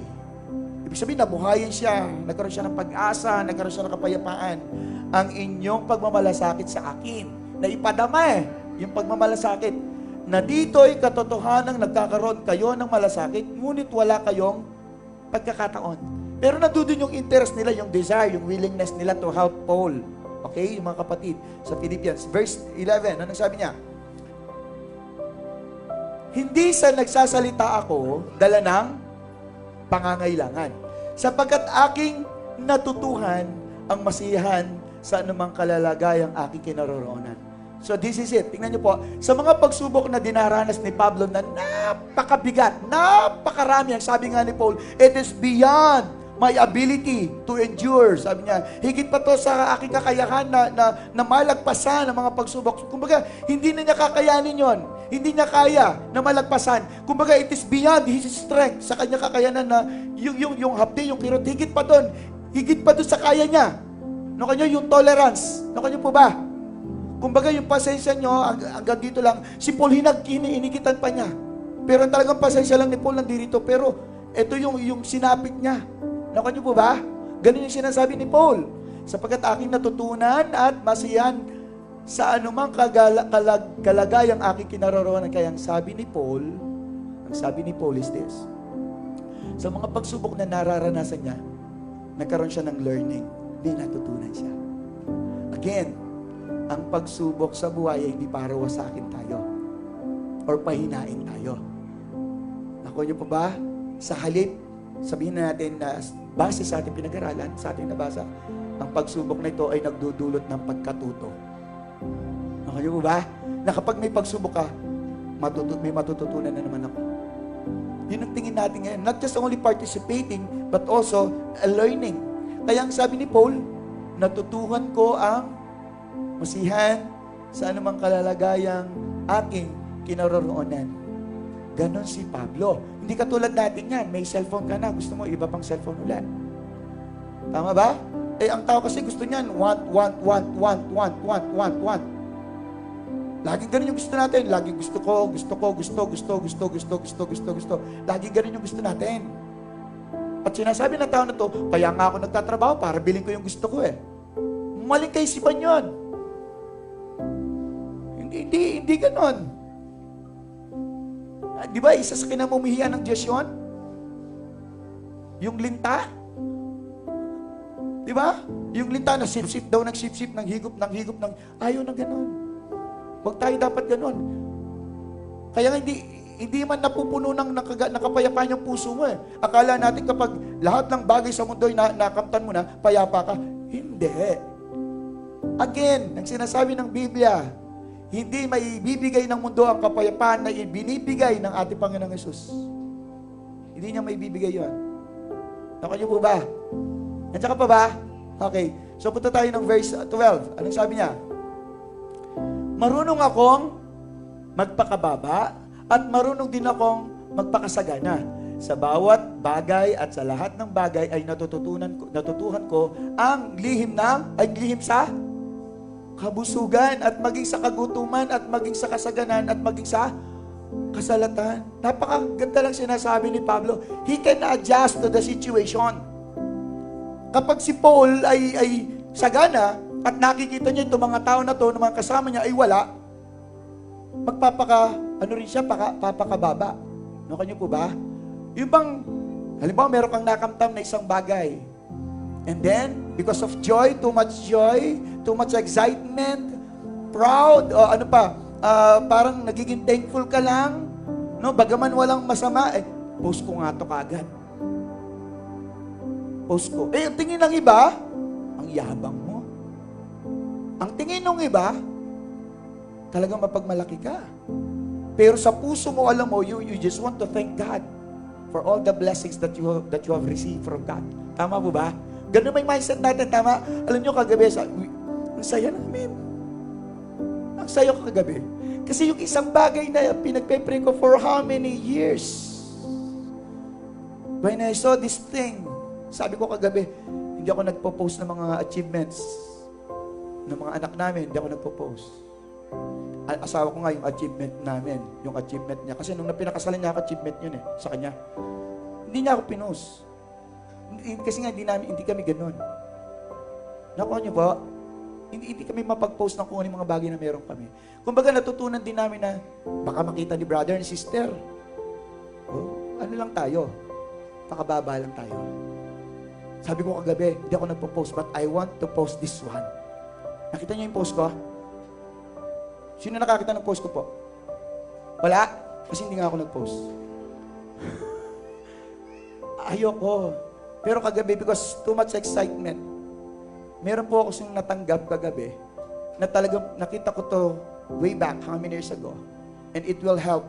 Speaker 1: Ibig sabihin, nabuhayin siya, nagkaroon siya ng pag-asa, nagkaroon siya ng kapayapaan. Ang inyong pagmamalasakit sa akin, na ipadama yung pagmamalasakit, na dito'y katotohanang nagkakaroon kayo ng malasakit, ngunit wala kayong pagkakataon. Pero nandun yung interest nila, yung desire, yung willingness nila to help Paul. Okay, yung mga kapatid sa Philippians. Verse 11, anong sabi niya? Hindi sa nagsasalita ako, dala ng pangangailangan. Sapagkat aking natutuhan ang masiyahan sa anumang kalalagayang aking kinaroroonan. So this is it. Tingnan niyo po, sa mga pagsubok na dinaranas ni Pablo na napakabigat, napakarami, ang sabi nga ni Paul, it is beyond my ability to endure. Sabi niya, higit pa to sa aking kakayahan na malagpasan ang mga pagsubok. Kumbaga, hindi na niya kakayanin yon. Hindi niya kaya na malagpasan. Kumbaga, it is beyond his strength, sa kanya kakayanan na yung hapdi, yung kirot, higit pa doon. Higit pa doon sa kaya niya. No kanyo, yung tolerance. No kanyo po ba? Kumbaga, yung pasensya nyo, hanggang dito lang, si Paul inigitan pa niya. Pero talagang pasensya lang ni Paul nandirito. Pero, ito yung sinapit niya. Nakuha niyo po ba? Ganun yung sinasabi ni Paul. Sapagkat aking natutunan at masiyahan sa anumang kalagayang aking kinaroroonan. Kaya ang sabi ni Paul is this. Sa mga pagsubok na nararanasan niya, nagkaroon siya ng learning. May natutunan siya. Again, ang pagsubok sa buhay ay hindi para wasakin tayo or pahinain tayo. Nakuha niyo po ba? Sa halip, sabihin natin na base sa ating pinag-aralan, sa ating nabasa, ang pagsubok na ito ay nagdudulot ng pagkatuto. Nakuha niyo po ba? na kapag may pagsubok ka, may matututunan na naman ako. Yun ang tingin natin ngayon. Not just only participating, but also learning. Kaya ang sabi ni Paul, natutuhan ko ang masihan sa anumang kalalagayang aking kinaroroonan. Ganon si Pablo. Hindi katulad natin yan. May cellphone ka na. Gusto mo, iba pang cellphone ulit. Tama ba? Ang tao kasi gusto niyan, want. Laging ganun yung gusto natin. Laging gusto. Laging ganun yung gusto natin. At sinasabi ng tao na to, kaya nga ako nagtatrabaho para bilhin ko yung gusto ko eh. Maling kaisipan yun. Hindi ganon. Di ba, isa sa kinamumuhian ng Diyos yun? Yung linta? Di ba? Yung linta na sip-sip daw, nagsip-sip, ng higop, ayaw na ganon. Huwag tayo dapat ganon. Kaya hindi man napupuno ng nakapayapaan yung puso mo eh. Akala natin kapag lahat ng bagay sa mundo ay nakamtan mo na, payapa ka. Hindi. Again, ang sinasabi ng Biblia, hindi may bibigay ng mundo ang kapayapaan na ibinibigay ng ating Panginoong Yesus. Hindi niya may bibigay yun. Nakuha niyo po ba? Nandiyan ka pa ba? Okay. So punta tayo ng verse 12. Anong sabi niya? Marunong akong magpakababa at marunong din akong magpakasagana. Sa bawat bagay at sa lahat ng bagay ay natutuhan ko ang lihim sa kabusugan at maging sa kagutuman at maging sa kasaganan at maging sa kasalatan. Napakaganda lang sinasabi ni Pablo. He can adjust to the situation. Kapag si Paul ay sagana at nakikita niya itong mga tao na to, ng mga kasama niya ay wala, papakababa. No, kanyo po ba? Yung bang, halimbawa meron kang nakamtam na isang bagay. And then, because of joy, too much excitement, proud, o ano pa, parang nagiging thankful ka lang, no? Bagaman walang masama, post ko nga to kaagad. Post ko. Ang tingin ng iba, ang yabang mo. Ang tingin ng iba, talagang mapagmalaki ka. Pero sa puso mo, alam mo, you just want to thank God for all the blessings that you have received from God. Tama po ba? Ganun may mindset natin, tama? Alam nyo, kagabi, ang saya namin. Ang saya ko kagabi. Kasi yung isang bagay na pinagpe-pray ko for how many years? When I saw this thing, sabi ko kagabi, hindi ako nagpo-post ng mga achievements ng mga anak namin, hindi ako nagpo-post. Asawa ko nga yung achievement namin, yung achievement niya. Kasi nung pinakasalan niya ako, achievement yun sa kanya. Hindi niya ako pinost. Kasi nga, hindi kami ganun. Nakuha niyo ba? Hindi kami mapag-post ng kung ano yung mga bagay na meron kami. Kumbaga, natutunan din namin na baka makita ni brother and sister. Ano lang tayo? Pakababa lang tayo. Sabi ko kagabi, hindi ako nagpo-post, but I want to post this one. Nakita niyo yung post ko? Sino nakakita ng post ko po? Wala? Kasi hindi nga ako nag-post. Ayoko. Pero kagabi, because too much excitement, meron po ako siyang natanggap kagabi na talagang nakita ko to way back, how many years ago. And it will help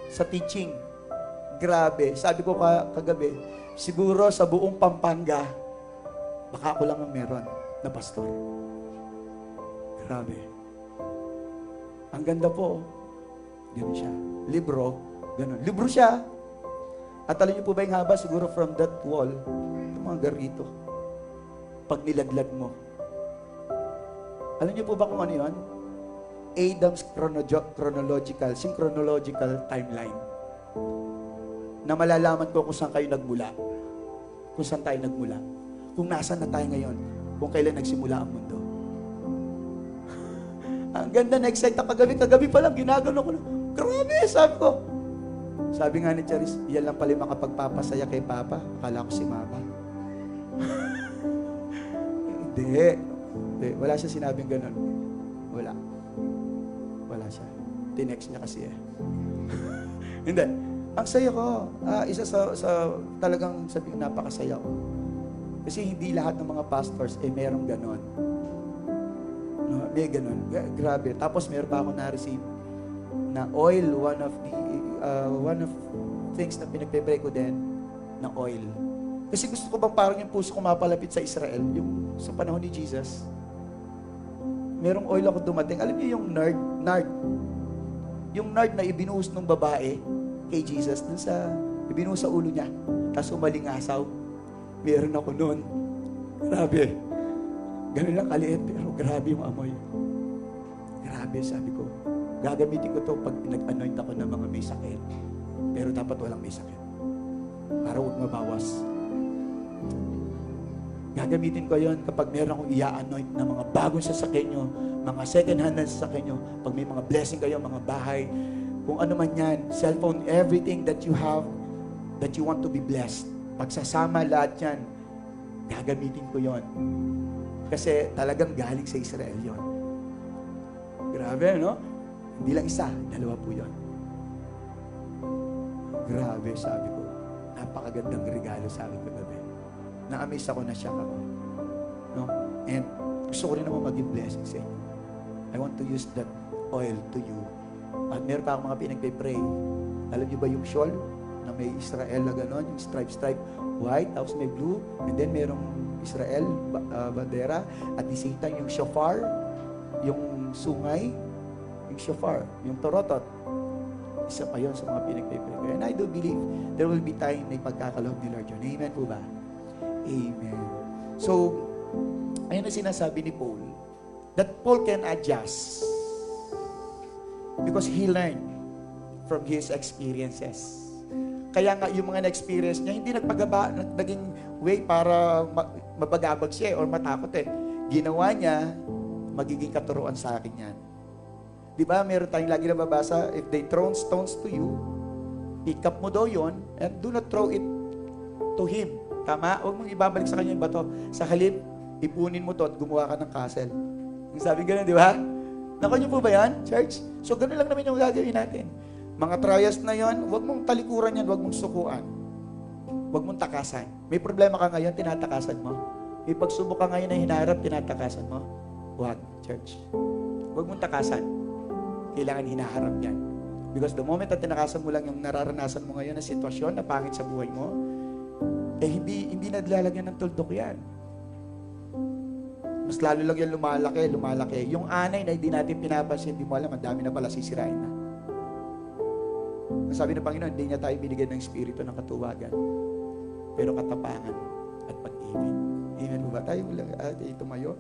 Speaker 1: sa teaching. Grabe. Sabi ko kagabi, siguro sa buong Pampanga, baka ako lang ang meron na pastor. Grabe. Ang ganda po. Ganun siya. Libro, ganun. Libro siya. At alam niyo po ba yung haba? Siguro from that wall, itong mga garito. Pag nilaglag mo. Alam niyo po ba kung ano yun? Adam's chronological timeline. Na malalaman ko kung saan kayo nagmula. Kung saan tayo nagmula. Kung nasaan na tayo ngayon. Kung kailan nagsimula ang mundo. Ang ganda, na-excite ako kagabi pa lang, ginagano ko lang. Grabe, sabi ko. Sabi nga ni Charis, yan lang pala makapagpapasaya kay Papa. Akala ko si Mama. Hindi. Wala siya sinabing ganun. Wala siya. Tinext niya kasi Hindi. Ang saya ko. Isa sa talagang sabi napakasaya ko. Kasi hindi lahat ng mga pastors merong ganon. No, may ganun. Grabe. Tapos meron pa ako na-receive na oil, one of things na pinagpe-pray ko din, na oil. Kasi gusto ko bang parang yung puso ko mapalapit sa Israel, yung sa panahon ni Jesus. Merong oil ako dumating. Alam niyo yung nard. Yung nard na ibinuhos ng babae kay Jesus, ibinuhos sa ulo niya, tapos umalingasaw. Meron ako noon. Grabe. Ganun lang kaliit, pero grabe yung amoy. Grabe, sabi ko. Gagamitin ko to pag nag-anoint ako ng mga may sakit. Pero dapat walang may sakit. Para huwag mabawas. Gagamitin ko yon kapag meron akong i-anoint na mga bagong sasakyan nyo, mga second hand na sasakyan nyo, pag may mga blessing kayo, mga bahay, kung ano man yan, cellphone, everything that you have, that you want to be blessed. Pagsasama lahat yan, gagamitin ko yon. Kasi talagang galing sa Israel yon. Grabe, no? Hindi lang isa, dalawa po yon. Grabe, sabi ko. Napakagandang regalo sa akin kagabi. Na-amaze ako, na-shock ako. No? And gusto ko rin naman maging blessing sa inyo. I want to use that oil to you. At meron pa akong mga pinagpe-pray. Alam niyo ba yung shawl na may Israel na gano'n? Yung stripe white, tapos may blue, and then merong Israel bandera. At the same time, yung shofar, yung sungay, yung shofar, yung torotot. Isa pa yun sa mga pinagpe-pray ko. And I do believe there will be time na ipagkakaloob ni Lord yun. Amen po ba? Amen. So, ayun na sinasabi ni Paul, that Paul can adjust because he learned from his experiences. Kaya nga yung mga na-experience niya, hindi naging way para mabagabag siya or matakot eh. Ginawa niya, magiging katuruan sa akin yan. Di ba, meron tayong lagi nababasa, if they throw stones to you, pick up mo daw yun, and do not throw it to him. Tama? Huwag mong ibabalik sa kanya yung bato. Sa halip, ipunin mo to at gumawa ka ng castle. Yung sabi ganun, di ba? Nakuha niyo po ba yan, church? So, ganun lang naman yung gagawin natin. Mga trials na yon, huwag mong talikuran yan, huwag mong sukuan. Huwag mong takasan. May problema ka ngayon, tinatakasan mo. May pagsubok ka ngayon na hinaharap, tinatakasan mo. Huwag, church. Huwag mong takasan. Kailangan hinaharap yan. Because the moment na tinakasan mo lang yung nararanasan mo ngayon na sitwasyon na pangit sa buhay mo, eh hindi na lalagyan ng tuldok yan. Mas lalo lang yan lumalaki. Yung anay na hindi natin pinapansin, hindi mo alam, ang dami na pala sisirain na. Ang sabi ng Panginoon, hindi niya tayo binigyan ng espiritu ng katuwagan, pero katapangan at pag-ibig. Amen mo ba? Tayo tumayo.